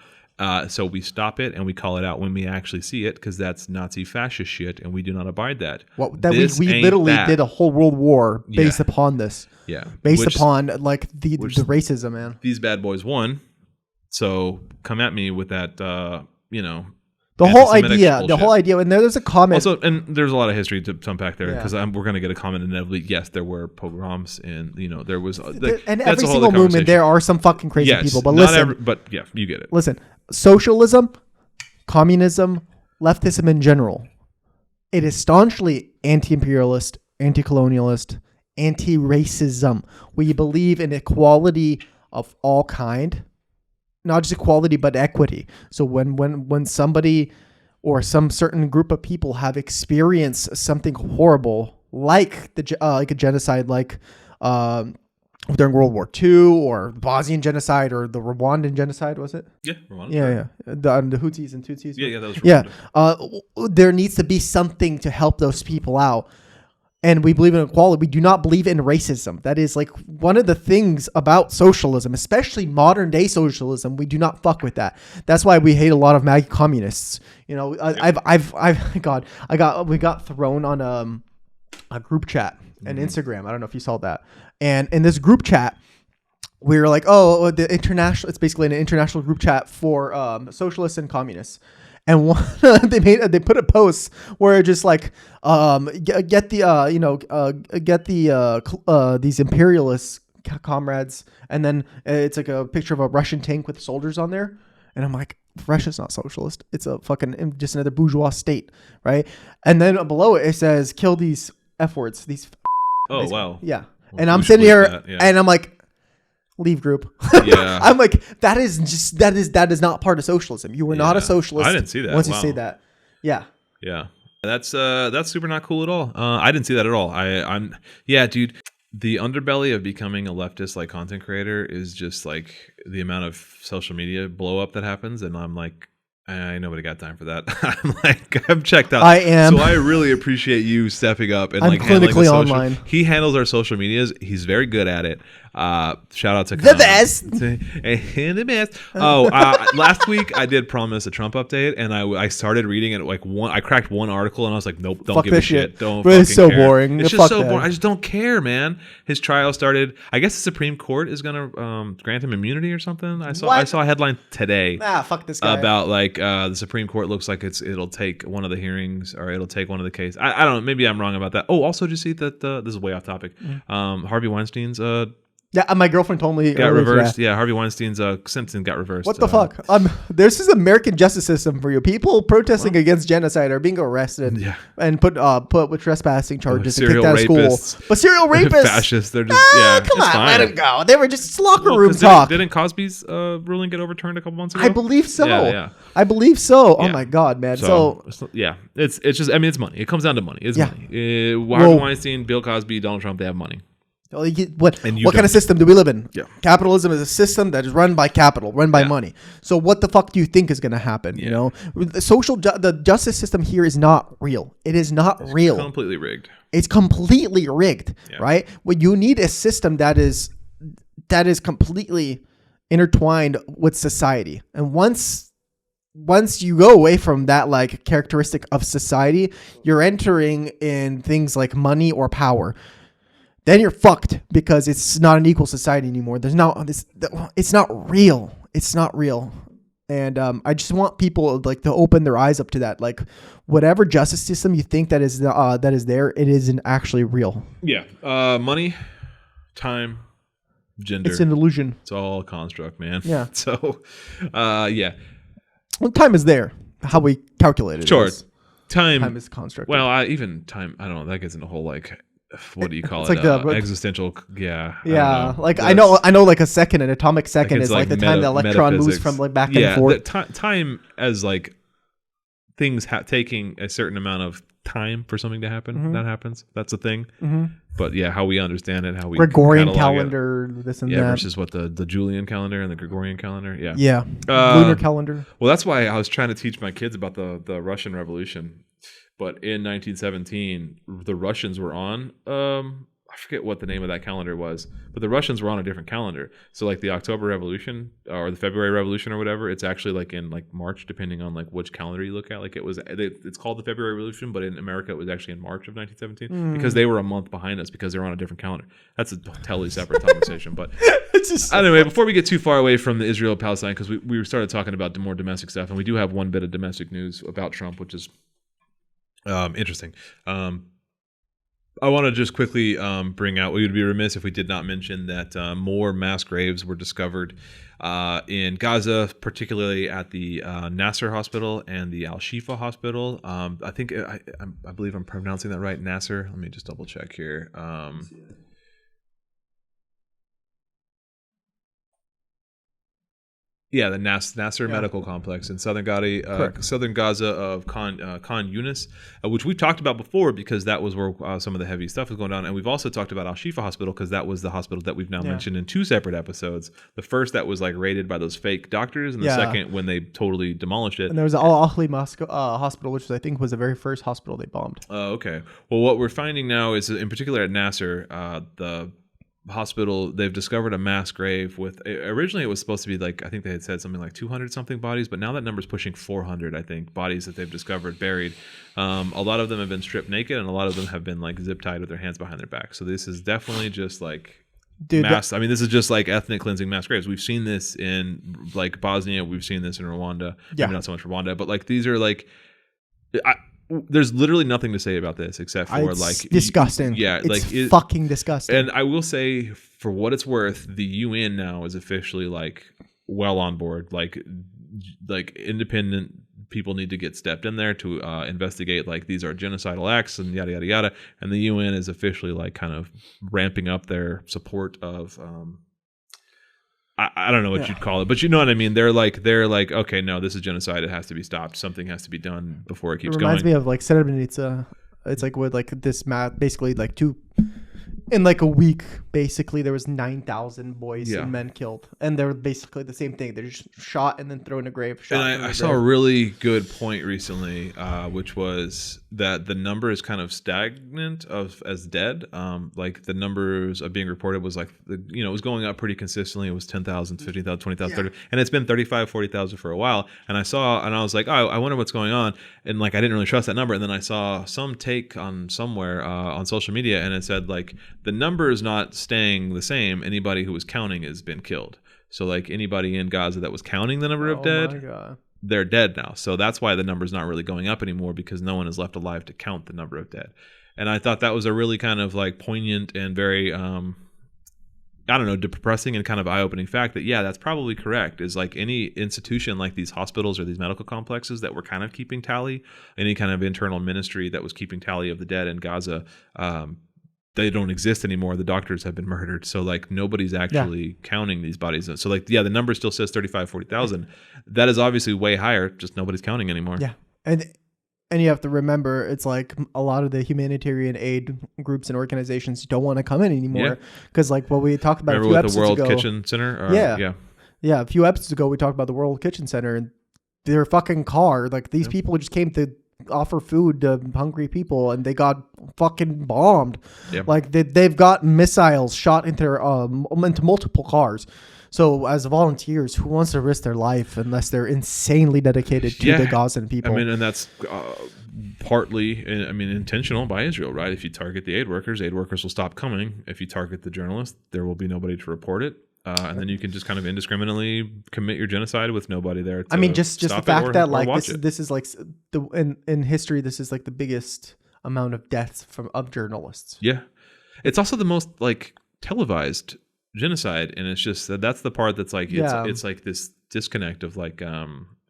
So we stop it and we call it out when we actually see it, because that's Nazi fascist shit, and we do not abide that. We literally did a whole world war based upon this. Yeah, based upon like the racism, man. These bad boys won. So come at me with that, The whole anti-Semitic idea, and there's a comment. Also, and there's a lot of history to unpack there, because we're going to get a comment inevitably. Yes, there were pogroms, and there was, and every single movement there are some fucking crazy people. But listen, you get it. Listen, socialism, communism, leftism in general, it is staunchly anti-imperialist, anti-colonialist, anti-racism. We believe in equality of all kind. Not just equality, but equity. So when somebody or some certain group of people have experienced something horrible, like like a genocide, like during World War II, or Bosnian genocide, or the Rwandan genocide, was it? Yeah, Rwanda. Yeah. The Houthis and Tutsis. Yeah, that was Rwanda. Yeah. There needs to be something to help those people out. And we believe in equality. We do not believe in racism. That is like one of the things about socialism, especially modern day socialism. We do not fuck with that. That's why we hate a lot of MAGA communists. We got thrown on a group chat and Instagram. I don't know if you saw that. And in this group chat, we were like, it's basically an international group chat for socialists and communists. And they put a post where it just like get these imperialist comrades, and then it's like a picture of a Russian tank with soldiers on there, and I'm like, Russia's not socialist, it's a fucking just another bourgeois state, right? And then below it says, kill these F words, these. Oh wow, yeah. Well, and I'm sitting here and I'm like, leave group. Yeah. I'm like, that is not part of socialism. You were not a socialist. I didn't see that. Once you say that. Yeah. Yeah. That's super not cool at all. I didn't see that at all. I'm dude, the underbelly of becoming a leftist like content creator is just like the amount of social media blow up that happens, and I'm like, I nobody got time for that. I'm checked out. I am. So I really appreciate you stepping up and I'm clinically online. He handles our social medias. He's very good at it. Shout out to the best. The best. Last week I did promise a Trump update, and I started reading it I cracked one article, and I was like, nope, don't give a shit. Don't. But it's so care. boring. It's just so boring. I just don't care, man. His trial started. I guess the Supreme Court is gonna grant him immunity or something. I saw a headline today. Fuck this guy. About like the Supreme Court looks like it'll take one of the hearings, or it'll take one of the cases. I don't know. Maybe I'm wrong about that. Oh, also, did you see that this is way off topic. Harvey Weinstein's yeah, my girlfriend told me got reversed. Yeah, Harvey Weinstein's sentence got reversed. What the fuck? This is American justice system for you. People protesting against genocide are being arrested and put with trespassing charges and kicked out of school. But serial rapists, fascists, they're just come on, let them go. They were just locker room talk. Didn't Cosby's ruling get overturned a couple months ago? I believe so. Yeah. I believe so. Yeah. Oh my god, man. So yeah, it's just, I mean, it's money. It comes down to money. It's money. Harvey Weinstein, Bill Cosby, Donald Trump, they have money. What kind of system do we live in? Yeah. Capitalism is a system that is run by capital, run by money. So what the fuck do you think is going to happen? Yeah. You know, the justice system here is not real. It is not real. Completely rigged. It's completely rigged, right? Well, you need a system that is completely intertwined with society. And once you go away from that like characteristic of society, you're entering in things like money or power. Then you're fucked because it's not an equal society anymore. It's not real. It's not real. And I just want people like to open their eyes up to that. Like whatever justice system you think that is there, it isn't actually real. Yeah. Money, time, gender. It's an illusion. It's all a construct, man. Yeah. So, yeah. Well, time is there. How we calculate it. Sure. Time is constructed. Well, even time. I don't know. That gets into a whole like. What do you call it? Like the existential. Yeah. Yeah. Like I know. Like a second, an atomic second is like the time the electron moves from like back and forth. Time as like things taking a certain amount of time for something to happen. Mm-hmm. That happens. That's a thing. Mm-hmm. But yeah, how we understand it, how we Gregorian calendar, this and that. Versus what the Julian calendar and the Gregorian calendar. Yeah. Yeah. Lunar calendar. Well, that's why I was trying to teach my kids about the Russian Revolution. But in 1917, the Russians were on, I forget what the name of that calendar was, but the Russians were on a different calendar. So like the October Revolution or the February Revolution or whatever, it's actually like in like March, depending on like which calendar you look at. Like it's called the February Revolution, but in America, it was actually in March of 1917 because they were a month behind us because they were on a different calendar. That's a totally separate conversation. But anyway, before we get too far away from the Israel-Palestine, because we started talking about more domestic stuff, and we do have one bit of domestic news about Trump, which is interesting. I want to just quickly bring out, we would be remiss if we did not mention that more mass graves were discovered in Gaza, particularly at the Nasser Hospital and the Al-Shifa Hospital. I think, I believe I'm pronouncing that right, Nasser. Let me just double check here. Yeah, the Nasser Medical Complex in southern Gaza of Khan Yunis, which we've talked about before because that was where some of the heavy stuff was going on. And we've also talked about Al-Shifa Hospital because that was the hospital that we've now mentioned in two separate episodes. The first that was like raided by those fake doctors, and the second when they totally demolished it. And there was Al-Ahli Hospital, which I think was the very first hospital they bombed. Oh, okay. Well, what we're finding now is, in particular at Nasser, the hospital, they've discovered a mass grave with, originally it was supposed to be like, I think they had said something like 200 something bodies, but now that number's pushing 400, I think, bodies that they've discovered buried. A lot of them have been stripped naked, and a lot of them have been like zip tied with their hands behind their back. So this is definitely just like mass. I mean, this is just like ethnic cleansing mass graves. We've seen this in like Bosnia, we've seen this in Rwanda. Maybe not so much Rwanda, but like these are like, there's literally nothing to say about this except for it's like disgusting. Yeah, it's fucking disgusting. And I will say, for what it's worth, the UN now is officially like well on board. Like independent people need to get stepped in there to investigate like these are genocidal acts and yada yada yada. And the UN is officially like kind of ramping up their support of. I don't know what you'd call it, but you know what I mean. They're like, okay, no, this is genocide. It has to be stopped. Something has to be done before it keeps going. It reminds me of like Srebrenica. It's like with like this basically like in like a week, basically there was 9,000 boys and men killed, and they're basically the same thing. They're just shot and then thrown in a grave. And I saw a really good point recently, which was that the number is kind of stagnant as dead. Like the numbers of being reported was like, it was going up pretty consistently. It was 10,000, 15,000, 20,000, 30, and it's been 35, 40,000 for a while. And I was like, oh, I wonder what's going on. And like, I didn't really trust that number. And then I saw some take on somewhere on social media, and it said like, the number is not staying the same. Anybody who was counting has been killed. So like anybody in Gaza that was counting the number of dead, they're dead now. So that's why the number's not really going up anymore, because no one is left alive to count the number of dead. And I thought that was a really kind of like poignant and very, depressing and kind of eye-opening fact that, yeah, that's probably correct. Is like any institution like these hospitals or these medical complexes that were kind of keeping tally, any kind of internal ministry that was keeping tally of the dead in Gaza, they don't exist anymore. The doctors have been murdered. So like nobody's actually counting these bodies. So like, yeah, the number still says 35, 40,000. That is obviously way higher. Just nobody's counting anymore. Yeah. And And you have to remember, it's like a lot of the humanitarian aid groups and organizations don't want to come in anymore because, like what we talked about a few episodes ago. The World Kitchen Center? Yeah. A few episodes ago, we talked about the World Kitchen Center and their fucking car. Like these people just came to offer food to hungry people, and they got fucking bombed. Yep. Like they've got missiles shot into multiple cars. So as volunteers, who wants to risk their life unless they're insanely dedicated to the Gazan people? I mean, and that's partly, intentional by Israel, right? If you target the aid workers will stop coming. If you target the journalists, there will be nobody to report it. And then you can just kind of indiscriminately commit your genocide with nobody there. Just the fact that like this is like in history, this is like the biggest amount of deaths of journalists. Yeah, it's also the most like televised genocide, and it's just that's the part that's like it's like this disconnect of like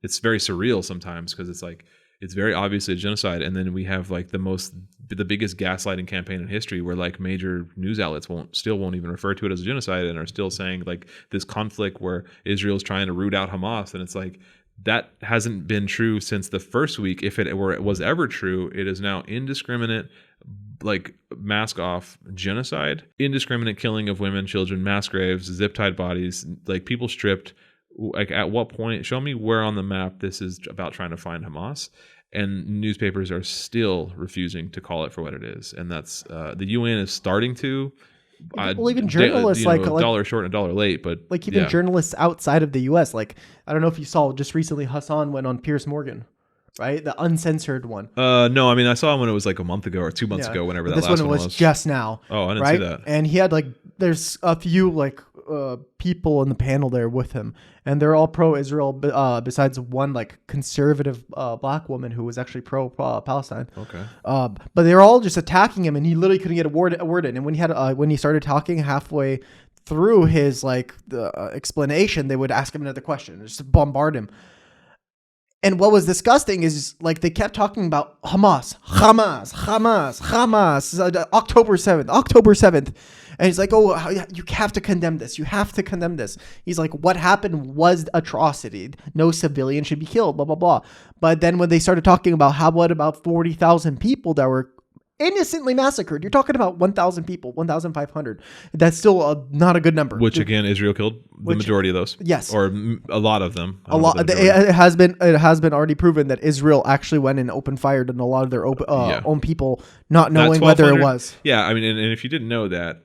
it's very surreal sometimes because it's like it's very obviously a genocide, and then we have like the biggest gaslighting campaign in history where like major news outlets won't even refer to it as a genocide and are still saying like this conflict where Israel's trying to root out Hamas, and it's like that hasn't been true since the first week. If it was ever true, it is now indiscriminate, like mask off genocide, indiscriminate killing of women, children, mass graves, zip tied bodies, like people stripped. Like at what point? Show me where on the map this is about trying to find Hamas. And newspapers are still refusing to call it for what it is, and that's the UN is starting to. Well, even journalists a dollar short and a dollar late, but like even journalists outside of the U.S. Like I don't know if you saw just recently, Hassan went on Piers Morgan, right? The uncensored one. No, I mean I saw him when it was like a month ago or 2 months ago, whenever that last one was. Just now. Oh, I didn't see that. And he had like there's a few like people in the panel there with him, and they're all pro-Israel. Besides one like conservative black woman who was actually pro-Palestine. Okay. But they were all just attacking him, and he literally couldn't get a word in. And when he started talking halfway through his like the explanation, they would ask him another question, just bombard him. And what was disgusting is like they kept talking about Hamas, October 7th. And he's like, oh, you have to condemn this. You have to condemn this. He's like, what happened was atrocity. No civilian should be killed, blah, blah, blah. But then when they started talking about what about 40,000 people that were innocently massacred, you're talking about 1,000 people, 1,500. That's still not a good number. Which again, Israel killed the majority of those. Yes, or a lot of them. It has been already proven that Israel actually went and open fired on a lot of their own people, not knowing whether it was. Yeah, I mean, and if you didn't know that,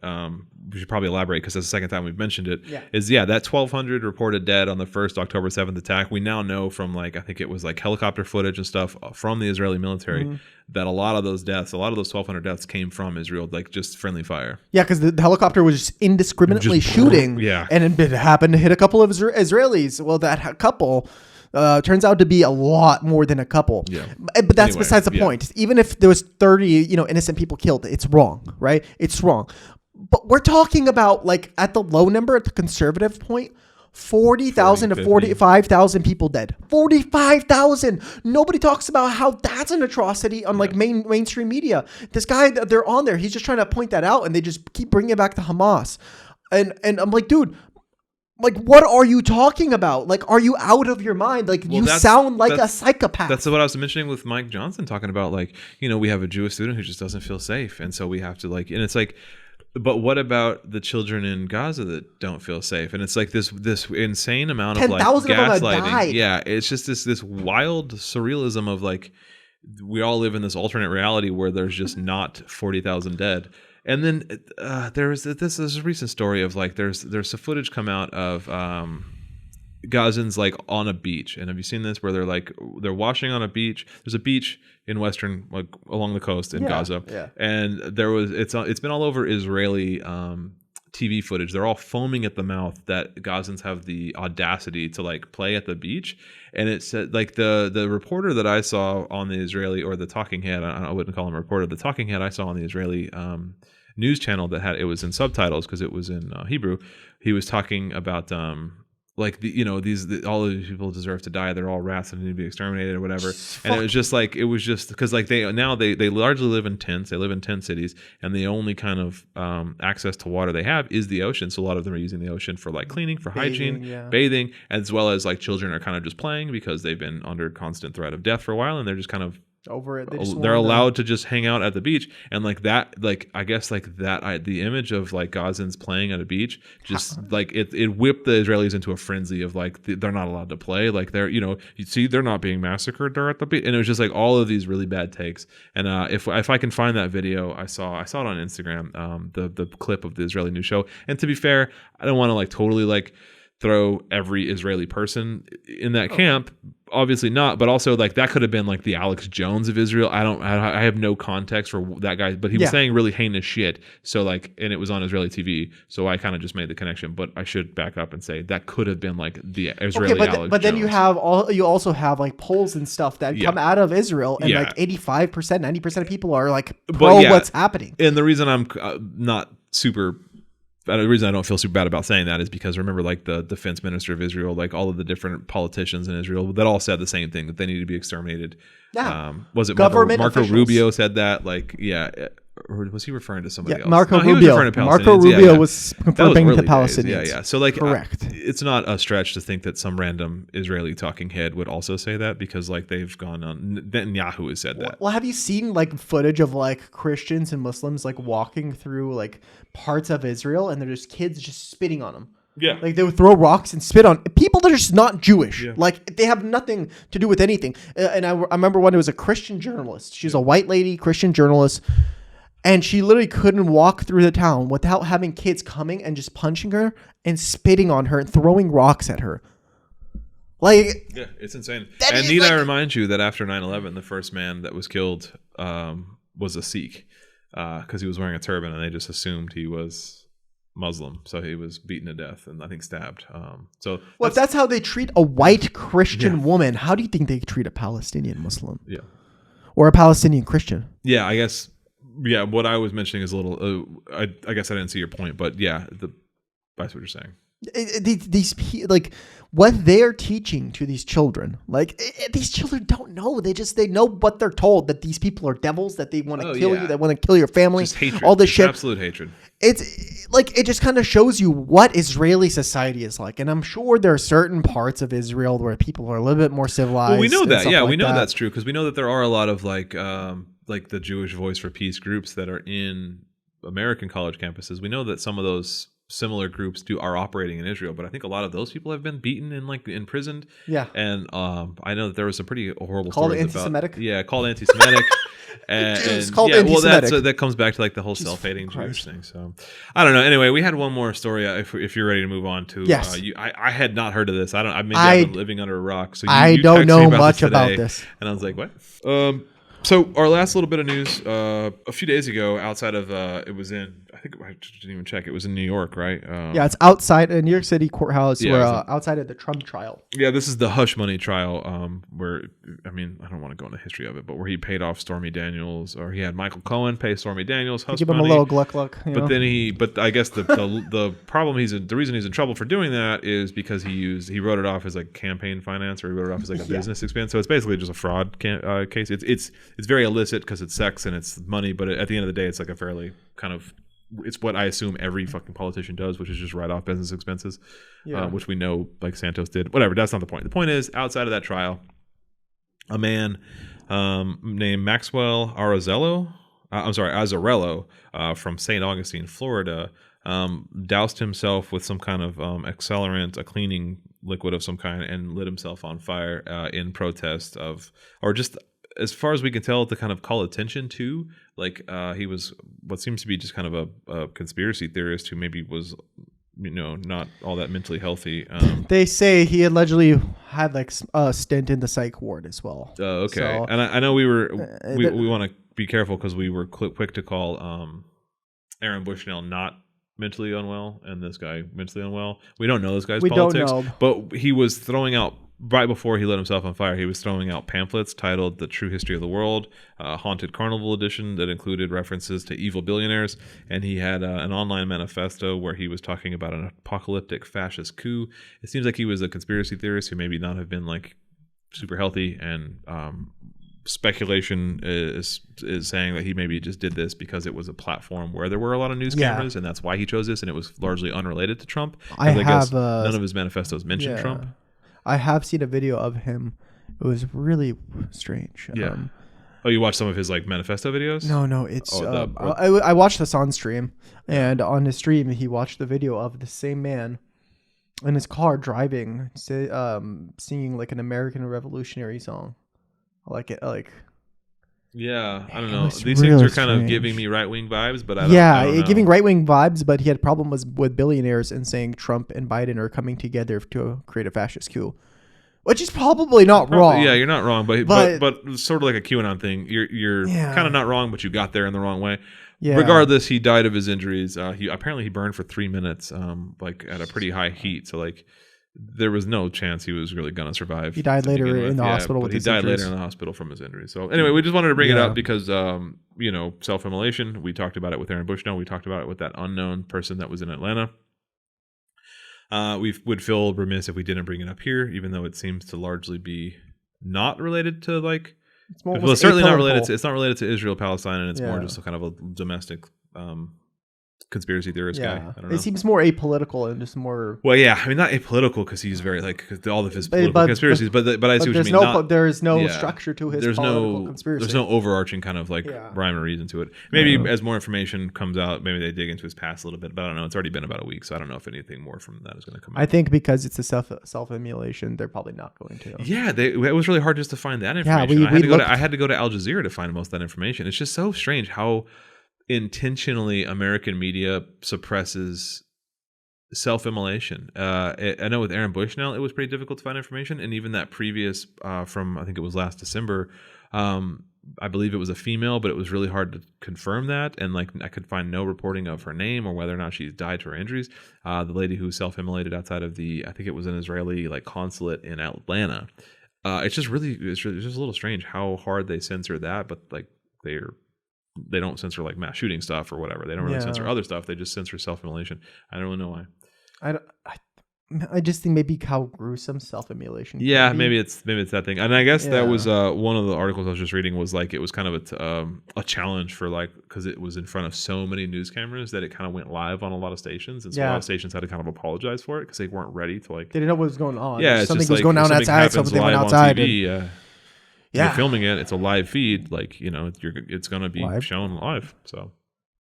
we should probably elaborate because that's the second time we've mentioned it. That 1,200 reported dead on the first October 7th attack. We now know from like I think it was like helicopter footage and stuff from the Israeli military that a lot of those 1,200 deaths came from Israel, like just friendly fire. Yeah, because the helicopter was just indiscriminately shooting. And it happened to hit a couple of Israelis. Well, that couple turns out to be a lot more than a couple. Yeah. But that's besides the point. Even if there was 30, innocent people killed, it's wrong, right? It's wrong. But we're talking about like at the low number, at the conservative point, 40,000 to 45,000 people dead. 45,000. Nobody talks about how that's an atrocity on like mainstream media. This guy, they're on there. He's just trying to point that out, and they just keep bringing it back to Hamas. And I'm like, dude, like, what are you talking about? Like, are you out of your mind? Like, you sound like a psychopath. That's what I was mentioning with Mike Johnson, talking about like, we have a Jewish student who just doesn't feel safe, and so we have to like, and it's like. But what about the children in Gaza that don't feel safe? And it's like this insane amount of like gaslighting. Yeah, it's just this wild surrealism of like we all live in this alternate reality where there's just not 40,000 dead. And then this is a recent story of like there's some footage come out of Gazans like on a beach. And have you seen this where they're washing on a beach? There's a beach in western, like along the coast in Gaza. Yeah. And it's been all over Israeli TV footage. They're all foaming at the mouth that Gazans have the audacity to like play at the beach. And it said like the reporter that I saw on the Israeli, or the talking head, I wouldn't call him a reporter, the talking head I saw on the Israeli news channel it was in subtitles because it was in Hebrew. He was talking about like all of these people deserve to die. They're all rats and need to be exterminated or whatever. And it was just because like they largely live in tents. They live in tent cities, and the only kind of access to water they have is the ocean. So a lot of them are using the ocean for like cleaning, for hygiene, bathing, as well as like children are kind of just playing because they've been under constant threat of death for a while, and they're just kind of over it. They're allowed to just hang out at the beach, and like that, like I guess like that, the image of like Gazans playing at a beach, just like it whipped the Israelis into a frenzy of like they're not allowed to play, like they're you see they're not being massacred, they're at the beach, and it was just like all of these really bad takes. And if I can find that video, I saw it on Instagram, the clip of the Israeli news show. And to be fair, I don't want to like totally like throw every Israeli person in that camp. Obviously not, but also like that could have been like the Alex Jones of Israel. I have no context for that guy, but he was saying really heinous shit. So like, and it was on Israeli TV. So I kind of just made the connection, but I should back up and say that could have been like the Israeli Alex Jones. But then you also have like polls and stuff that come out of Israel, and like 85%, 90% of people are like pro what's happening. And the reason I'm not super. The reason I don't feel super bad about saying that is because remember, like the defense minister of Israel, like all of the different politicians in Israel, that all said the same thing, that they need to be exterminated. Yeah. Was it Marco Rubio said that? Like, or was he referring to somebody else? Marco Rubio was confirming the Palestinians. Yeah. So like, correct. It's not a stretch to think that some random Israeli talking head would also say that, because like they've gone on. Netanyahu has said that. Well, have you seen like footage of like Christians and Muslims like walking through like parts of Israel, and there's kids just spitting on them? Yeah. Like they would throw rocks and spit on people that are just not Jewish. Yeah. Like they have nothing to do with anything. And I remember when it was a Christian journalist. She's a white lady, Christian journalist. And she literally couldn't walk through the town without having kids coming and just punching her and spitting on her and throwing rocks at her. Like, yeah, it's insane. And need I remind you that after 9/11, the first man that was killed was a Sikh, because he was wearing a turban, and they just assumed he was Muslim, so he was beaten to death and I think stabbed. If that's how they treat a white Christian woman, how do you think they treat a Palestinian Muslim? Yeah, or a Palestinian Christian? Yeah, I guess. Yeah, what I was mentioning is a little. I guess I didn't see your point, but yeah, that's what you're saying. These like what they're teaching to these children, like these children don't know. They know what they're told, that these people are devils, that they want to kill you, they want to kill your family, just hatred, all this shit, absolute hatred. It's like it just kind of shows you what Israeli society is like, and I'm sure there are certain parts of Israel where people are a little bit more civilized. Well, we know that, yeah, we know that's true, because we know that there are a lot of like the Jewish Voice for Peace groups that are in American college campuses. We know that some of those similar groups are operating in Israel, but I think a lot of those people have been beaten and like imprisoned. Yeah. And I know that there was some pretty horrible called stories anti-Semitic? about. Yeah, called anti-Semitic. It's called anti-Semitic. Well, that comes back to like the whole self-hating Jewish thing. So I don't know. Anyway, we had one more story. If you're ready to move on to, yes. I had not heard of this. I've been living under a rock. So I don't know much about this. And I was like, what? So our last little bit of news, a few days ago, outside of it was in, I think I didn't even check. It was in New York, right? Yeah, it's outside a New York City courthouse, outside of the Trump trial. Yeah, this is the hush money trial, where, I mean, I don't want to go into the history of it, but where he paid off Stormy Daniels, or he had Michael Cohen pay Stormy Daniels hush give money. Give him a little gluck. But then but I guess the problem the reason he's in trouble for doing that is because he wrote it off as like campaign finance, or he wrote it off as like a business expense. So it's basically just a fraud case. It's very illicit because it's sex and it's money, but at the end of the day, it's like a fairly kind of, it's what I assume every fucking politician does, which is just write off business expenses, which we know like Santos did. Whatever, that's not the point. The point is, outside of that trial, a man named Maxwell Azzarello from St. Augustine, Florida, doused himself with some kind of accelerant, a cleaning liquid of some kind, and lit himself on fire in protest of, or just as far as we can tell, to kind of call attention to, like, he was what seems to be just kind of a conspiracy theorist who maybe was, not all that mentally healthy. They say he allegedly had like a stint in the psych ward as well. Okay. So, and I know we want to be careful because we were quick to call Aaron Bushnell not mentally unwell and this guy mentally unwell. We don't know this guy's politics, but he was throwing out, right before he lit himself on fire, he was throwing out pamphlets titled The True History of the World, Haunted Carnival edition, that included references to evil billionaires. And he had an online manifesto where he was talking about an apocalyptic fascist coup. It seems like he was a conspiracy theorist who maybe not have been like super healthy. And speculation is saying that he maybe just did this because it was a platform where there were a lot of news cameras, and that's why he chose this. And it was largely unrelated to Trump. I guess none of his manifestos mentioned Trump. I have seen a video of him. It was really strange. Yeah. Oh, you watched some of his like manifesto videos? No, it's I watched this on stream, and on his stream he watched the video of the same man in his car driving, singing like an American Revolutionary song, like it, like. Yeah, I don't know. These things are kind of giving me right-wing vibes, but I don't know. Giving right-wing vibes, but he had a problem with billionaires and saying Trump and Biden are coming together to create a fascist coup, which is probably not wrong. Yeah, you're not wrong, but sort of like a QAnon thing. You're kind of not wrong, but you got there in the wrong way. Yeah. Regardless, he died of his injuries. He burned for 3 minutes, like at a pretty high heat. So like, there was no chance he was really gonna survive. He died later in the hospital. But he died later in the hospital from his injuries. So anyway, we just wanted to bring it up because self-immolation. We talked about it with Aaron Bushnell. We talked about it with that unknown person that was in Atlanta. We would feel remiss if we didn't bring it up here, even though it seems to largely be not related to like. It's certainly not related. It's not related to Israel Palestine, and it's more just a kind of a domestic. Conspiracy theorist guy. I don't know. It seems more apolitical and just more. Well, yeah, I mean not apolitical because he's very like all of his political conspiracies, but I see what you mean. There is no structure to his political conspiracy. There's no overarching kind of like rhyme or reason to it. Maybe as more information comes out, maybe they dig into his past a little bit. But I don't know. It's already been about a week, so I don't know if anything more from that is going to come out. I think because it's a self-immolation, they're probably not going to. Yeah, it was really hard just to find that information. I had to go to Al Jazeera to find most of that information. It's just so strange how intentionally American media suppresses self-immolation. I know with Aaron Bushnell it was pretty difficult to find information, and even that previous from I think it was last December, I believe it was a female, but it was really hard to confirm that, and like I could find no reporting of her name or whether or not she's died to her injuries. The lady who self-immolated outside of I think it was an Israeli like consulate in Atlanta. It's just a little strange how hard they censor that, but like they don't censor like mass shooting stuff or whatever. They don't really censor other stuff. They just censor self-immolation. I don't really know why. I just think maybe how gruesome self-immolation. Yeah, maybe it's that thing. And I guess that was one of the articles I was just reading was like it was kind of a challenge for like because it was in front of so many news cameras that it kind of went live on a lot of stations, and so a lot of stations had to kind of apologize for it because they weren't ready to like. They didn't know what was going on. Yeah, something was going on outside. Something went outside. You're filming it. It's a live feed. Like it's gonna be shown live. So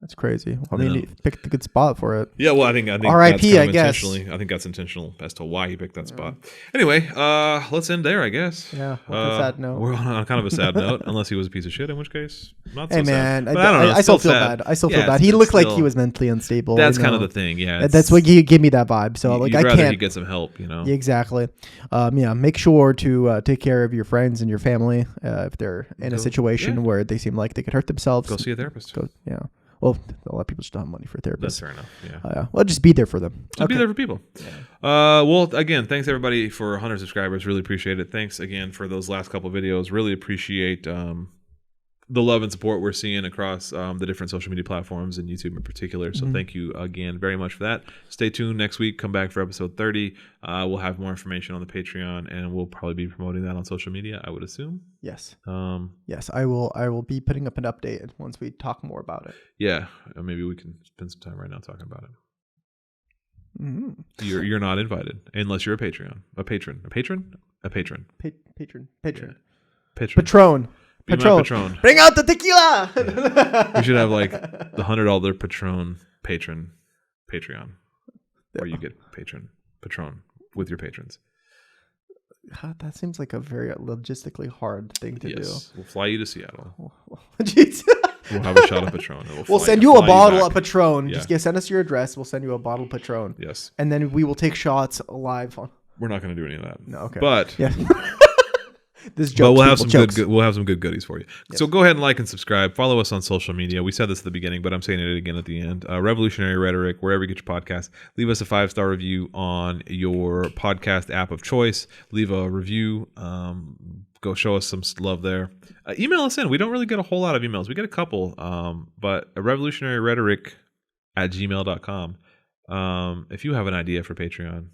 that's crazy. I mean, he picked a good spot for it. Yeah, well, I think R.I.P. I guess. I think that's intentional as to why he picked that spot. Anyway, let's end there, I guess. Yeah, on a sad note. We're on kind of a sad note, unless he was a piece of shit, in which case, not so sad. Hey, man, but I don't know. I still feel bad. I still feel bad. He looked like he was mentally unstable. That's kind of the thing, yeah. That's what he gave me that vibe. So like, I can't. He get some help, you know. Exactly. Make sure to take care of your friends and your family if they're in a situation where they seem like they could hurt themselves. Go see a therapist. Well, a lot of people just don't have money for therapists. That's fair enough. Yeah. Well, just be there for them. Just be there for people. Yeah. Well, again, thanks everybody for 100 subscribers. Really appreciate it. Thanks again for those last couple videos. Really appreciate the love and support we're seeing across the different social media platforms and YouTube in particular. So thank you again very much for that. Stay tuned next week. Come back for episode 30. We'll have more information on the Patreon, and we'll probably be promoting that on social media, I would assume. Yes. Yes, I will be putting up an update once we talk more about it. Yeah, maybe we can spend some time right now talking about it. Mm-hmm. You're not invited unless you're a patron. Patron. Patron. Bring out the tequila. We should have like the $100 Patreon, where you get Patron with your patrons. God, that seems like a very logistically hard thing to do. We'll fly you to Seattle. Jeez. We'll have a shot of Patron. We'll send you a bottle of Patron. Yeah. Just send us your address. We'll send you a bottle of Patron. Yes. And then we will take shots live on. We're not going to do any of that. No. Okay. But yeah. But we'll have some good goodies for you. Yep. So go ahead and like and subscribe. Follow us on social media. We said this at the beginning, but I'm saying it again at the end. Revolutionary Rhetoric, wherever you get your podcast. Leave us a 5-star review on your podcast app of choice. Leave a review. Go show us some love there. Email us in. We don't really get a whole lot of emails. We get a couple, but revolutionaryrhetoric@gmail.com. If you have an idea for Patreon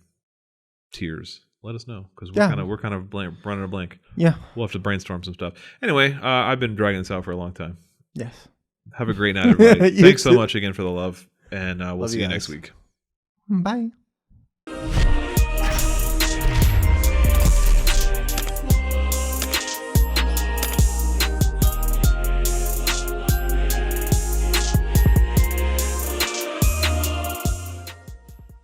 tiers, let us know, because we're kind of running a blank. Yeah, we'll have to brainstorm some stuff. Anyway, I've been dragging this out for a long time. Yes. Have a great night, everybody. Thanks so much again for the love, and we'll see you next week. Bye.